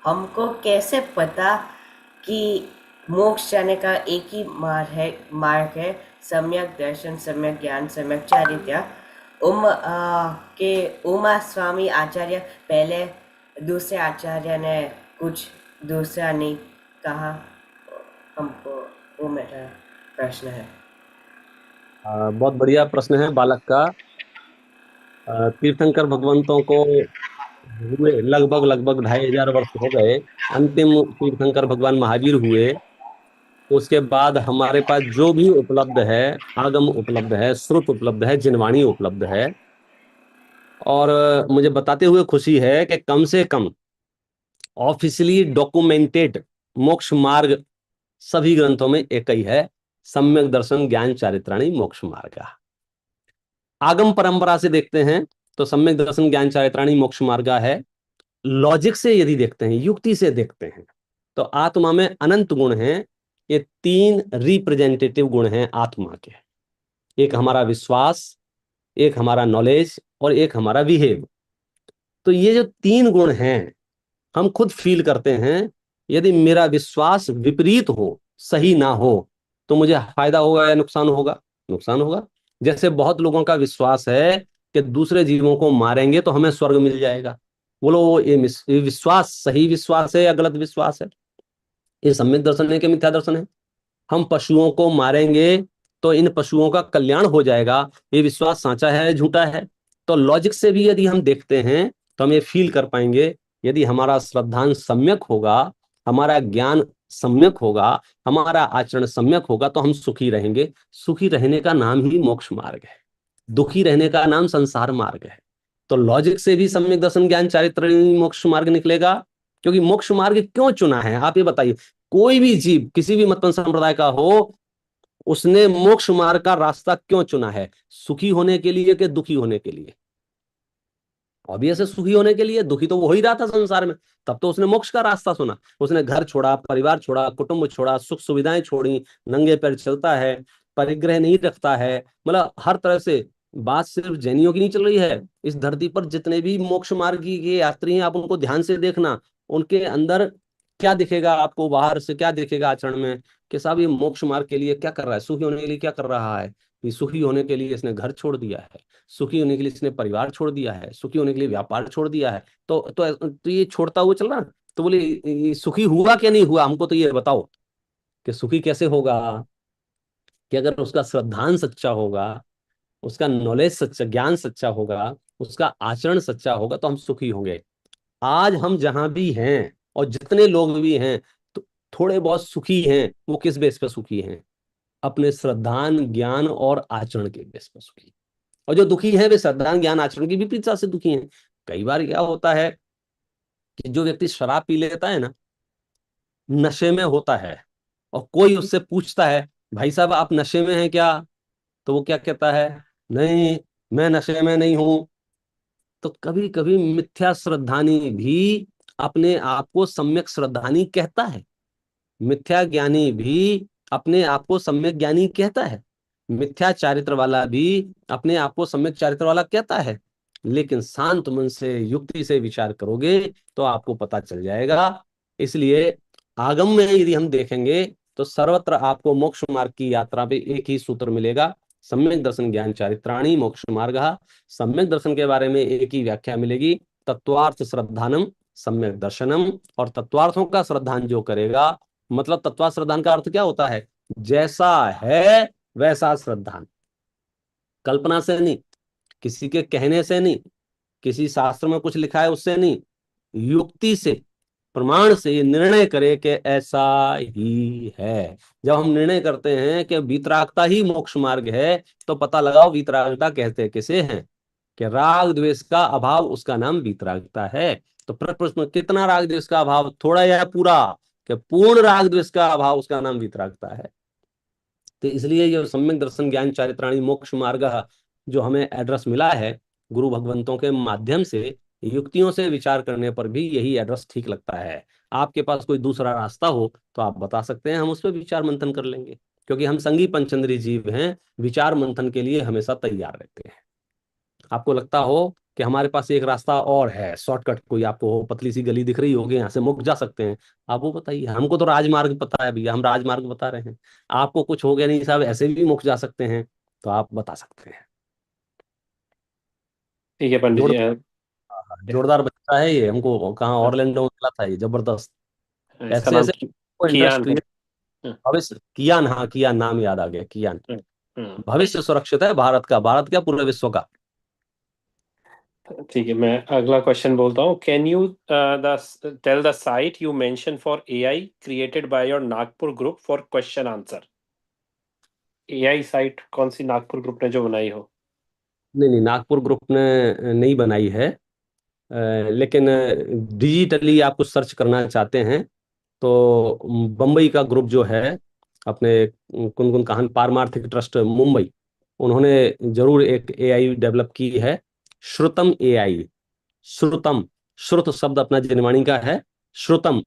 हमको कैसे पता कि मोक्ष जाने का एक ही मार्ग है, सम्यक दर्शन, सम्यक ज्ञान, सम्यक चारित्र्य। उमा स्वामी आचार्य पहले, दूसरे आचार्य ने कुछ दूसरा नहीं कहा हमको, वो मेरा प्रश्न है। बहुत बढ़िया प्रश्न है बालक का। तीर्थंकर भगवंतों को हुए लगभग 2,500 वर्ष हो गए। अंतिम तीर्थंकर भगवान महावीर हुए। उसके बाद हमारे पास जो भी उपलब्ध है, आगम उपलब्ध है, श्रुत उपलब्ध है, जिनवाणी उपलब्ध है। और मुझे बताते हुए खुशी है कि कम से कम ऑफिशियली डॉक्यूमेंटेड मोक्ष मार्ग सभी ग्रंथों में एक ही है, सम्यक दर्शन ज्ञान चारित्राणी मोक्ष मार्ग। आगम परंपरा से देखते हैं तो सम्यक दर्शन ज्ञान चारित्राणी मोक्ष मार्ग है। लॉजिक से यदि देखते हैं, युक्ति से देखते हैं, तो आत्मा में अनंत गुण हैं। ये 3 रिप्रेजेंटेटिव गुण हैं आत्मा के। एक हमारा विश्वास, एक हमारा नॉलेज, और एक हमारा बिहेव। तो ये जो 3 गुण हैं हम खुद फील करते हैं। यदि मेरा विश्वास विपरीत हो, सही ना हो, तो मुझे फायदा होगा या नुकसान होगा? नुकसान होगा। जैसे बहुत लोगों का विश्वास है कि दूसरे जीवों को मारेंगे तो हमें स्वर्ग मिल जाएगा। बोलो ये विश्वास सही विश्वास है या गलत विश्वास है? ये सम्यक दर्शन है कि मिथ्या दर्शन है? हम पशुओं को मारेंगे तो इन पशुओं का कल्याण हो जाएगा, ये विश्वास साचा है झूठा है? तो लॉजिक से भी यदि हम देखते हैं तो हम ये फील कर पाएंगे, यदि हमारा श्रद्धांश सम्यक होगा, हमारा ज्ञान सम्यक होगा, हमारा आचरण सम्यक होगा, तो हम सुखी रहेंगे। सुखी रहने का नाम ही मोक्ष मार्ग है, दुखी रहने का नाम संसार मार्ग है। तो लॉजिक से भी सम्यक दर्शन ज्ञान चारित्र मोक्ष मार्ग निकलेगा। क्योंकि मोक्ष मार्ग क्यों चुना है आप ये बताइए। कोई भी जीव किसी भी मतपंथ संप्रदाय का हो, उसने मोक्ष मार्ग का रास्ता क्यों चुना है? सुखी होने के लिए कि दुखी होने के लिए? ऑब्वियस है सुखी होने के लिए। दुखी तो वो ही रहा था संसार में, तब तो उसने मोक्ष का रास्ता सुना। उसने घर छोड़ा, परिवार छोड़ा, कुटुंब छोड़ा, सुख सुविधाएं छोड़ी, नंगे पैर चलता है, परिग्रह नहीं रखता है, मतलब हर तरह से बात सिर्फ जैनियों की नहीं चल रही है। इस धरती पर जितने भी मोक्ष मार्ग के यात्री हैं, आप उनको ध्यान से देखना, उनके अंदर क्या दिखेगा आपको, बाहर से क्या दिखेगा आचरण में, कि साहब ये मोक्ष मार्ग के लिए क्या कर रहा है, सुखी होने के लिए क्या कर रहा है। ये सुखी होने के लिए इसने घर छोड़ दिया है, सुखी होने के लिए इसने परिवार छोड़ दिया है, सुखी होने के लिए व्यापार छोड़ दिया है। तो ये छोड़ता हुआ चल रहा। तो बोले ये सुखी हुआ क्या नहीं हुआ, हमको तो ये बताओ कि सुखी कैसे होगा। कि अगर उसका श्रद्धान सच्चा होगा, उसका नॉलेज सच्चा, ज्ञान सच्चा होगा, उसका आचरण सच्चा होगा, तो हम सुखी होंगे। आज हम जहां भी हैं और जितने लोग भी हैं, तो थोड़े बहुत सुखी हैं, वो किस बेस पे सुखी हैं? अपने श्रद्धान, ज्ञान और आचरण के बेस पे सुखी। और जो दुखी है वे श्रद्धान, ज्ञान, आचरण की विपरीतता से दुखी हैं। कई बार क्या होता है कि जो व्यक्ति शराब पी लेता है ना, नशे में होता है, और कोई उससे पूछता है भाई साहब आप नशे में हैं क्या, तो वो क्या कहता है, नहीं मैं नशे में नहीं हूं। तो कभी कभी मिथ्या श्रद्धानी भी अपने आप को सम्यक श्रद्धानी कहता है, मिथ्या ज्ञानी भी अपने आप को सम्यक ज्ञानी कहता है, मिथ्या चारित्र वाला भी अपने आप को सम्यक चारित्र वाला कहता है। लेकिन शांत मन से, युक्ति से विचार करोगे तो आपको पता चल जाएगा। इसलिए आगम में यदि हम देखेंगे तो सर्वत्र आपको मोक्ष मार्ग की यात्रा पे एक ही सूत्र मिलेगा, सम्यक दर्शन ज्ञान चारित्राणी मोक्ष मार्ग। सम्यक दर्शन के बारे में एक ही व्याख्या मिलेगी, तत्वार्थ श्रद्धानम सम्यक दर्शनम। और तत्वार्थों का श्रद्धान जो करेगा, मतलब तत्वार्थ श्रद्धान का अर्थ क्या होता है, जैसा है वैसा श्रद्धान, कल्पना से नहीं, किसी के कहने से नहीं, किसी शास्त्र में कुछ लिखा है उससे नहीं, युक्ति से, प्रमाण से ये निर्णय करे कि ऐसा ही है। जब हम निर्णय करते हैं कि वीतरागता ही मोक्ष मार्ग है, तो पता लगाओ वीतरागता कहते किसे हैं, कि राग द्वेष का अभाव, उसका नाम वीतरागता है। तो प्रश्न, कितना राग द्वेष का अभाव, थोड़ा या पूरा, कि पूर्ण राग द्वेष का अभाव, उसका नाम वीतरागता है। तो इसलिए ये सम्यक दर्शन ज्ञान चारित्राणी मोक्ष मार्ग जो हमें एड्रेस मिला है गुरु भगवंतों के माध्यम से, युक्तियों से विचार करने पर भी यही एड्रेस ठीक लगता है। आपके पास कोई दूसरा रास्ता हो तो आप बता सकते हैं, हम उस पर विचार मंथन कर लेंगे, क्योंकि हम संगी पंचेंद्रिय जीव हैं, विचार मंथन के लिए हमेशा तैयार रहते हैं। आपको लगता हो कि हमारे पास एक रास्ता और है, शॉर्टकट कोई आपको हो, पतली सी गली दिख रही होगी, यहाँ से मुक जा सकते हैं, आप वो बताइए। हमको तो राजमार्ग पता है भैया, हम राजमार्ग बता रहे हैं। आपको कुछ हो गया नहीं साहब, ऐसे भी मुक जा सकते हैं, तो आप बता सकते हैं। ठीक है पंडित जी। जोरदार बच्चा है ये, हमको कहाँ ऑरलैंडो में मिला था ये, जबरदस्त। इसका ऐसे नाम ऐसे इंटरेस्ट कियान है। क्रिएट। भविष्य, कियान, हाँ कियान नाम याद आ गया, कियान। हम्म, भविष्य सुरक्षित है भारत का, भारत क्या पूरे विश्व का। ठीक है, मैं अगला क्वेश्चन बोलता हूँ। Can you tell the site you mention for AI created by your Nagpur group for question answer. AI site कौन सी नागपुर ग्रुप ने जो बनाई हो? नहीं, नागपुर ग्रुप ने नहीं बनाई है, लेकिन डिजिटली आप कुछ सर्च करना चाहते हैं तो बम्बई का ग्रुप जो है, अपने कुनकुन काहन पारमार्थिक ट्रस्ट मुंबई, उन्होंने जरूर एक एआई डेवलप की है, श्रुतम एआई। श्रुतम, श्रुत शब्द अपना जनवाणी का है, श्रुतम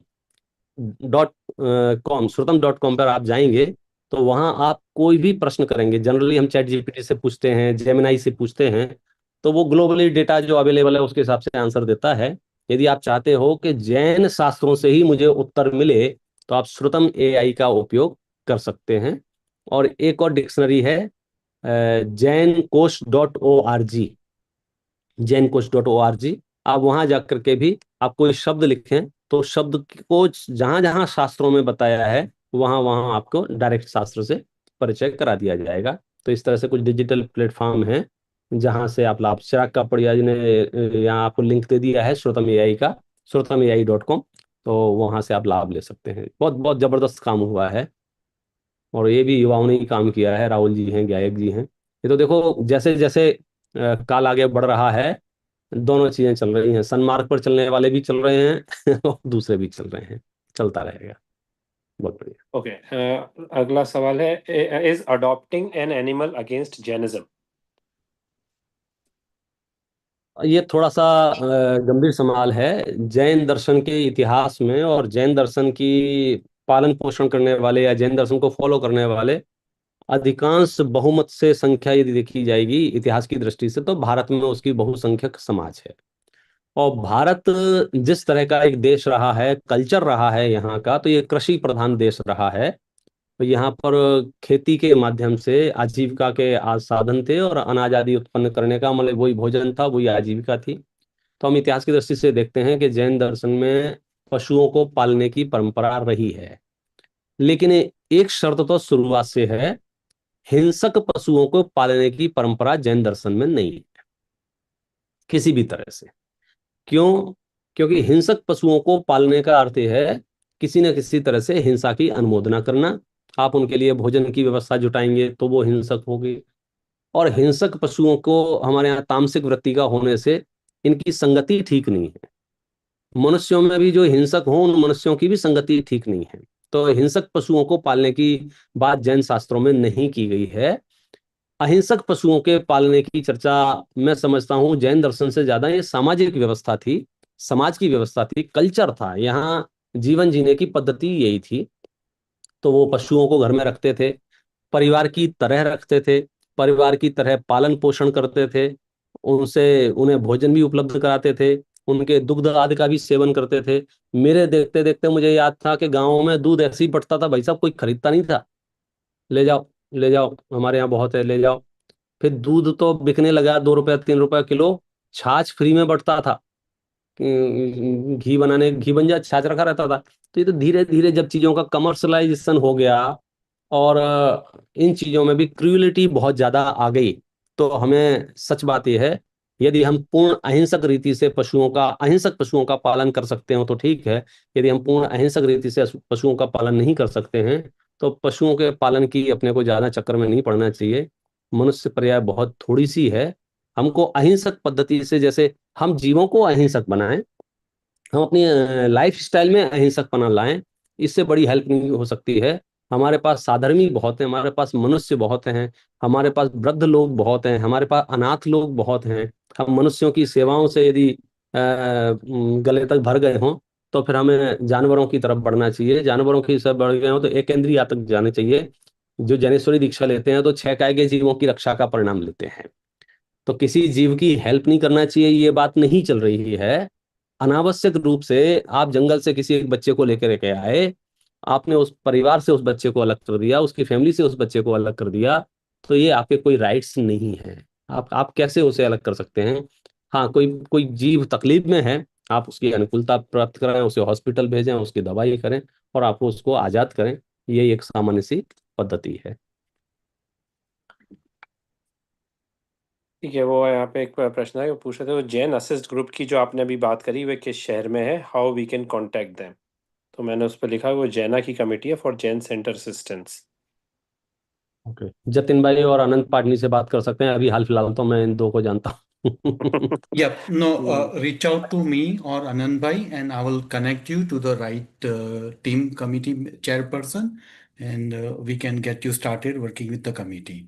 डॉट कॉम, श्रुतम.com पर आप जाएंगे तो वहां आप कोई भी प्रश्न करेंगे, जनरली हम चैट जीपीटी से पूछते हैं, जेमिनाई से पूछते हैं, तो वो ग्लोबली डेटा जो अवेलेबल है उसके हिसाब से आंसर देता है। यदि आप चाहते हो कि जैन शास्त्रों से ही मुझे उत्तर मिले, तो आप श्रुतम एआई का उपयोग कर सकते हैं। और एक और डिक्शनरी है, जैनकोश.org, जैनकोश.org। आप वहां जाकर के भी आप कोई शब्द लिखें तो शब्द को जहां जहां शास्त्रों में बताया है वहां वहां आपको डायरेक्ट शास्त्र से परिचय करा दिया जाएगा। तो इस तरह से कुछ डिजिटल प्लेटफॉर्म है जहां से आप लाभ, चिराग कापड़िया जी ने यहाँ आपको लिंक दे दिया है श्रोतम एआई का, श्रोतम.ai.com, तो वहां से आप लाभ ले सकते हैं। बहुत बहुत जबरदस्त काम हुआ है, और ये भी युवाओं ने ही काम किया है, राहुल जी हैं, गायक जी हैं। ये तो देखो जैसे जैसे काल आगे बढ़ रहा है, दोनों चीजें चल रही हैं, सन्मार्ग पर चलने वाले भी चल रहे हैं और दूसरे भी चल रहे हैं, चलता रहेगा। बहुत बढ़िया। ओके, अगला सवाल है, is adopting an animal against Jainism? ये थोड़ा सा गंभीर सवाल है। जैन दर्शन के इतिहास में और जैन दर्शन की पालन पोषण करने वाले या जैन दर्शन को फॉलो करने वाले अधिकांश बहुमत से संख्या यदि देखी जाएगी इतिहास की दृष्टि से, तो भारत में उसकी बहुसंख्यक समाज है। और भारत जिस तरह का एक देश रहा है, कल्चर रहा है यहाँ का, तो ये कृषि प्रधान देश रहा है। तो यहाँ पर खेती के माध्यम से आजीविका के साधन थे, और अनाज आदि उत्पन्न करने का मतलब वही भोजन था, वही आजीविका थी। तो हम इतिहास की दृष्टि से देखते हैं कि जैन दर्शन में पशुओं को पालने की परंपरा रही है, लेकिन एक शर्त तो शुरुआत से है, हिंसक पशुओं को पालने की परंपरा जैन दर्शन में नहीं है किसी भी तरह से। क्यों? क्योंकि हिंसक पशुओं को पालने का अर्थ है किसी न किसी तरह से हिंसा की अनुमोदना करना। आप उनके लिए भोजन की व्यवस्था जुटाएंगे तो वो हिंसक होगी, और हिंसक पशुओं को हमारे यहाँ तामसिक वृत्ति का होने से इनकी संगति ठीक नहीं है। मनुष्यों में भी जो हिंसक हो, उन मनुष्यों की भी संगति ठीक नहीं है। तो हिंसक पशुओं को पालने की बात जैन शास्त्रों में नहीं की गई है। अहिंसक पशुओं के पालने की चर्चा मैं समझता हूं जैन दर्शन से ज्यादा ये सामाजिक व्यवस्था थी, समाज की व्यवस्था थी, कल्चर था, यहाँ जीवन जीने की पद्धति यही थी। तो वो पशुओं को घर में रखते थे, परिवार की तरह रखते थे, परिवार की तरह पालन पोषण करते थे, उनसे उन्हें भोजन भी उपलब्ध कराते थे, उनके दुग्ध आदि का भी सेवन करते थे। मेरे देखते देखते मुझे याद था कि गाँव में दूध ऐसे ही बढ़ता था, भाई साहब कोई खरीदता नहीं था, ले जाओ ले जाओ, हमारे यहाँ बहुत है, ले जाओ। फिर दूध तो बिकने लगा 2 रुपया 3 रुपया किलो, छाछ फ्री में बढ़ता था, घी बनाने घी बन जा छाछ रखा रहता था। तो ये तो धीरे धीरे जब चीजों का कमर्शलाइजेशन हो गया, और इन चीजों में भी क्रूएलिटी बहुत ज्यादा आ गई, तो हमें सच बात यह है, यदि हम पूर्ण अहिंसक रीति से अहिंसक पशुओं का पालन कर सकते हो तो ठीक है। यदि हम पूर्ण अहिंसक रीति से पशुओं का पालन नहीं कर सकते हैं, तो पशुओं के पालन की अपने को ज्यादा चक्कर में नहीं पड़ना चाहिए। मनुष्य पर्याय बहुत थोड़ी सी है। हमको अहिंसक पद्धति से, जैसे हम जीवों को अहिंसक बनाएं, हम अपनी लाइफ स्टाइल में अहिंसकपना लाएं, इससे बड़ी हेल्प नहीं हो सकती है। हमारे पास साधर्मी बहुत हैं, हमारे पास मनुष्य बहुत हैं, हमारे पास वृद्ध लोग बहुत हैं, हमारे पास अनाथ लोग बहुत हैं। हम मनुष्यों की सेवाओं से यदि गले तक भर गए हों, तो फिर हमें जानवरों की तरफ बढ़ना चाहिए। जानवरों की तरफ बढ़ गए हों तो एक इंद्रिया तक जाने चाहिए। जो जैनेश्वरी दीक्षा लेते हैं तो 6 काय के जीवों की रक्षा का परिणाम लेते हैं। तो किसी जीव की हेल्प नहीं करना चाहिए, ये बात नहीं चल रही है। अनावश्यक रूप से आप जंगल से किसी एक बच्चे को लेकर के आए, आपने उस परिवार से उस बच्चे को अलग कर दिया, उसकी फैमिली से उस बच्चे को अलग कर दिया, तो ये आपके कोई राइट्स नहीं है। आप कैसे उसे अलग कर सकते हैं? हाँ, कोई कोई जीव तकलीफ में है, आप उसकी अनुकूलता प्राप्त कराएं, उसे हॉस्पिटल भेजें, उसकी दवाई करें, और आप उसको आजाद करें। ये एक सामान्य सी पद्धति है। ठीक है, वो यहाँ पे एक प्रश्न है, वो पूछ रहे थे, वो जैन असिस्ट ग्रुप की जो आपने अभी बात करी, वे किस शहर में है, how we can contact them? तो मैंने उस पर लिखा, वो जैना की कमेटी है for Jain centre assistance. Okay, Jatin भाई और अनंत पाटनी से बात कर सकते हैं, अभी हाल फिलहाल तो मैं इन दो को जानता हूँ। Yeah, no, reach out to me or Anand Bhai, and I will connect you to the right team committee chairperson, and we can get you started working with the committee.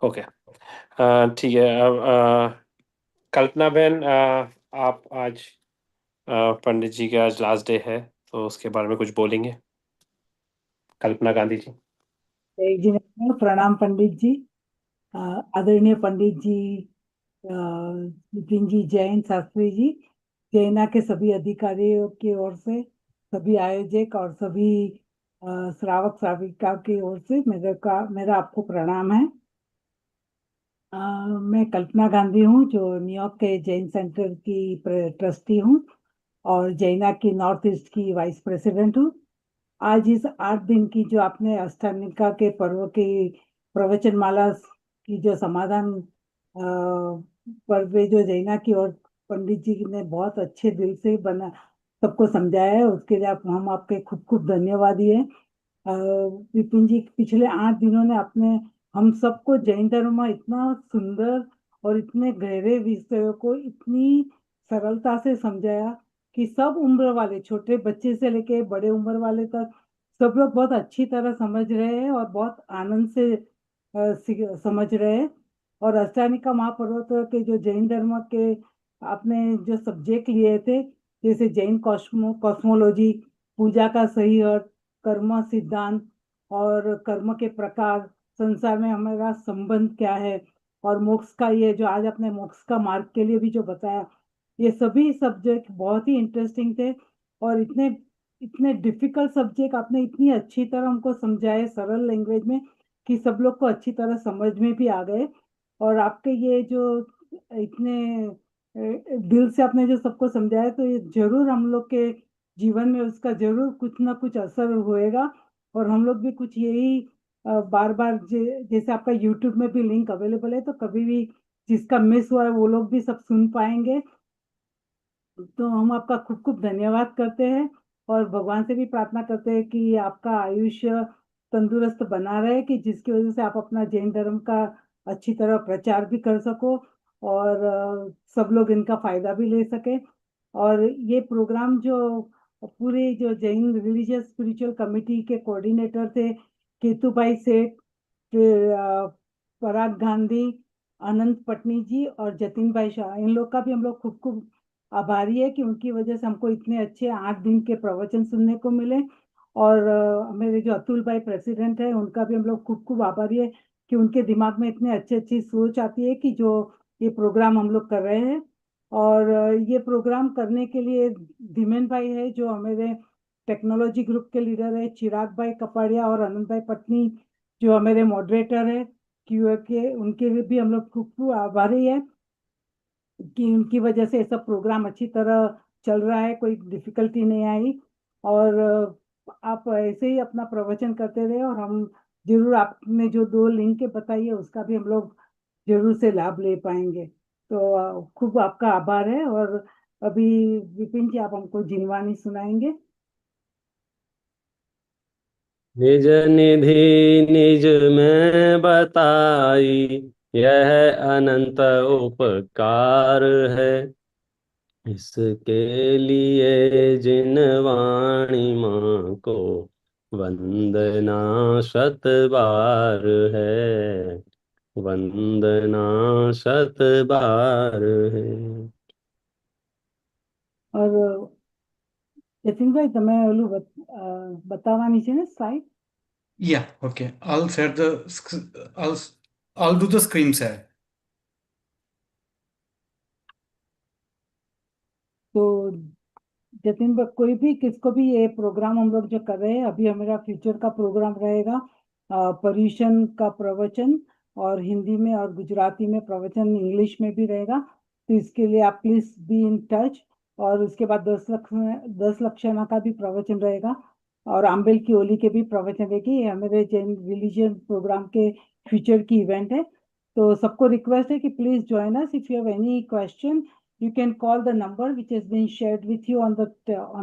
Okay, ठीक है। अब कल्पना बहन, आप आज पंडित जी का आज लास्ट डे है, तो उसके बारे में कुछ बोलेंगे? कल्पना गांधी जी। जय जिनेन्द्र, प्रणाम पंडित जी। आदरणीय पंडित जी, विपिन जी, जैन शास्त्री जी, जैना के सभी अधिकारियों की ओर से, सभी आयोजक और सभी श्रावक श्राविका की ओर से मेरा आपको प्रणाम है। मैं कल्पना गांधी हूँ, जो न्यूयॉर्क के जैन सेंटर की ट्रस्टी हूँ और जैना की नॉर्थ ईस्ट की वाइस प्रेसिडेंट हूँ। आज इस 8 दिन की जो आपने अष्टमिका के पर्व की प्रवचन माला की जो समाधान पर्व जो जैना की और पंडित जी ने बहुत अच्छे दिल से बना सबको समझाया है, उसके लिए हम आपके खूब खूब धन्यवादी है। विपिन जी, पिछले 8 दिनों ने आपने हम सबको जैन धर्म में इतना सुंदर और इतने गहरे विषयों को इतनी सरलता से समझाया कि सब उम्र वाले, छोटे बच्चे से लेके बड़े उम्र वाले तक सब लोग बहुत अच्छी तरह समझ रहे हैं और बहुत आनंद से समझ रहे हैं। और अष्टानिका महापर्वत के जो जैन धर्म के आपने जो सब्जेक्ट लिए थे, जैसे जैन कॉस्मोलॉजी, पूजा का सही अर्थ, कर्म सिद्धांत और कर्म के प्रकार, संसार में हमारा संबंध क्या है, और मोक्ष का, ये जो आज आपने मोक्ष का मार्ग के लिए भी जो बताया, ये सभी सब्जेक्ट बहुत ही इंटरेस्टिंग थे। और इतने इतने डिफिकल्ट सब्जेक्ट आपने इतनी अच्छी तरह हमको समझाए सरल लैंग्वेज में कि सब लोग को अच्छी तरह समझ में भी आ गए। और आपके ये जो इतने दिल से आपने जो सबको समझाया, तो ये जरूर हम लोग के जीवन में उसका जरूर कुछ ना कुछ असर होएगा। और हम लोग भी कुछ यही बार बार जैसे आपका यूट्यूब में भी लिंक अवेलेबल है, तो कभी भी जिसका मिस हुआ है वो लोग भी सब सुन पाएंगे। तो हम आपका खूब खूब धन्यवाद करते हैं और भगवान से भी प्रार्थना करते हैं कि आपका आयुष्य तंदुरुस्त बना रहे, कि जिसकी वजह से आप अपना जैन धर्म का अच्छी तरह प्रचार भी कर सको और सब लोग इनका फायदा भी ले सके। और ये प्रोग्राम जो पूरे जो जैन रिलीजियस स्पिरिचुअल कमेटी के कोऑर्डिनेटर थे, केतु भाई सेठ, फिर पराग गांधी, अनंत पटनी जी और जतिन भाई शाह, इन लोग का भी हम लोग खूब खूब आभारी है कि उनकी वजह से हमको इतने अच्छे 8 दिन के प्रवचन सुनने को मिले। और मेरे जो अतुल भाई प्रेसिडेंट है, उनका भी हम लोग खूब खूब आभारी है कि उनके दिमाग में इतने अच्छी अच्छी सोच आती है कि जो ये प्रोग्राम हम लोग कर रहे हैं। और ये प्रोग्राम करने के लिए धीमेन भाई है जो हमारे टेक्नोलॉजी ग्रुप के लीडर है, चिराग भाई कपाड़िया और अनंत भाई पटनी जो हमारे मॉडरेटर है क्यूए के, उनके लिए भी हम लोग खूब खूब आभारी है कि उनकी वजह से सब प्रोग्राम अच्छी तरह चल रहा है, कोई डिफिकल्टी नहीं आई। और आप ऐसे ही अपना प्रवचन करते रहे और हम जरूर आपने जो 2 लिंक बताई है उसका भी हम लोग जरूर से लाभ ले पाएंगे। तो खूब आपका आभार है। और अभी विपिन जी आप हमको जिनवानी सुनाएंगे। निज निधि निज में बताई, यह अनंत उपकार है। इसके लिए जिन वाणी माँ को वंदना शत बार है, वंदना शत बार है। और જતીન ભાઈ તમે ઓલું બતાવવાની છે ને slide? Yeah, okay. I'll share the I'll do the screen share. तो जतिन भाई, कोई भी किसको भी ये प्रोग्राम हम लोग जो कर रहे हैं अभी, हमारा फ्यूचर का प्रोग्राम रहेगा पर्यूषण का प्रवचन, और हिंदी में और गुजराती में प्रवचन, इंग्लिश में भी रहेगा। तो इसके लिए आप प्लीज बी इन टच। और उसके बाद 10 लक्षणा का भी प्रवचन रहेगा और आम्बेल की होली के भी प्रवचन रहेगी। ये हमारे जैन रिलीजियन प्रोग्राम के फ्यूचर की इवेंट है। तो सबको रिक्वेस्ट है कि please join us. If you have any question, you can call the number which has been shared with you on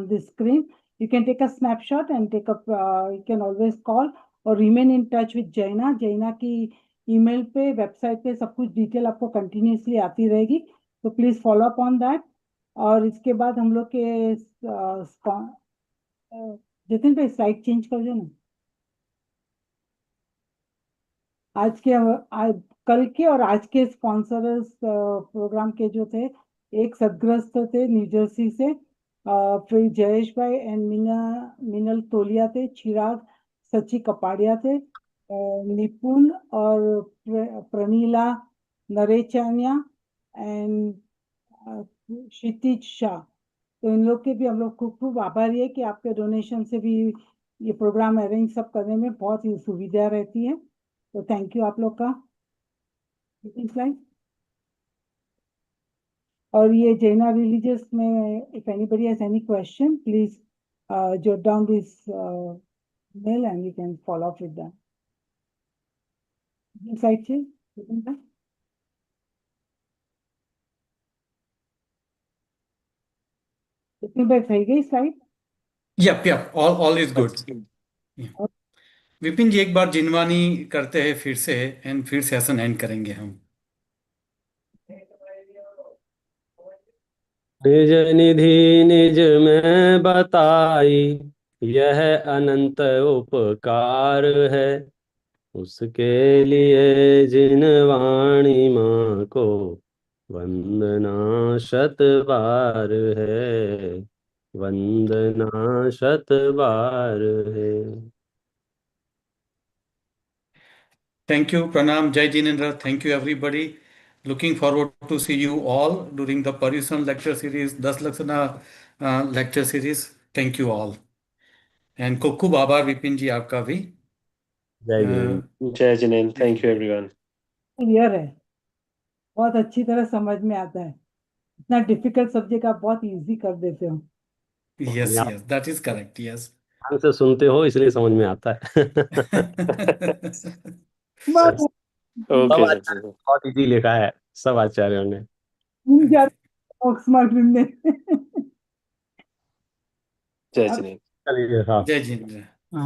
the screen. You can take a snapshot and take up, you can always call or remain in touch with Jaina की ईमेल पे, वेबसाइट पे सब कुछ डिटेल आपको कंटिन्यूसली आती रहेगी। तो please follow up on that. और इसके बाद हम लोग के जतिन भाई स्लाइड चेंज कर दो ना। कल के और आज के स्पॉन्सर्स प्रोग्राम के जो थे, एक सदग्रस्त थे न्यू जर्सी से, फिर जयेश भाई एंड मिनल तोलिया थे, चिराग सची कपाड़िया थे, निपुण और प्रनीला नरेचानिया एंड क्षितिज शाह। तो इन लोग के भी हम लोग खूब खूब आभारी है कि आपके डोनेशन से भी ये प्रोग्राम अरेंज सब करने में बहुत ही सुविधा रहती है। तो थैंक यू आप लोग का। स्लाइड। और ये जैना रिलीजियस में, if anybody has any question, please jot down this mail and we can follow up with them. Slide છે? कितनी बार થઈ ગઈ slide? Yep, all is good. Yeah. Vipin जी एक बार जिनवानी करते हैं फिर से, एंड फिर सेशन एंड करेंगे हम। निज निधि निज में बताई, यह अनंत उपकार है। उसके लिए जिन वाणी माँ को वंदना शत बार है, वंदना शत बार है। Thank you, Pranam, Jai Jinendra. Thank you, everybody. Looking forward to see you all during the Paryusan lecture series, Das Laksana lecture series. Thank you all. And Kokku Baba Vipin ji आपका भी. जय जिनेंद्र। जय Jinendra, thank you everyone. Clear है, बहुत अच्छी तरह समझ में आता है। इतना डिफिकल्ट सब्जेक्ट आप बहुत इजी कर देते हो। Yes, आप yes, that is correct. Yes. ध्यान से सुनते हो इसलिए समझ में आता है। बहुत ओके सब सर। आचार्य बहुत इजी लिखा है, सब आचार्यों ने। स्मार्ट में जय जिनेंद्र। चलिए साहब, Jai Jinendra. Uh,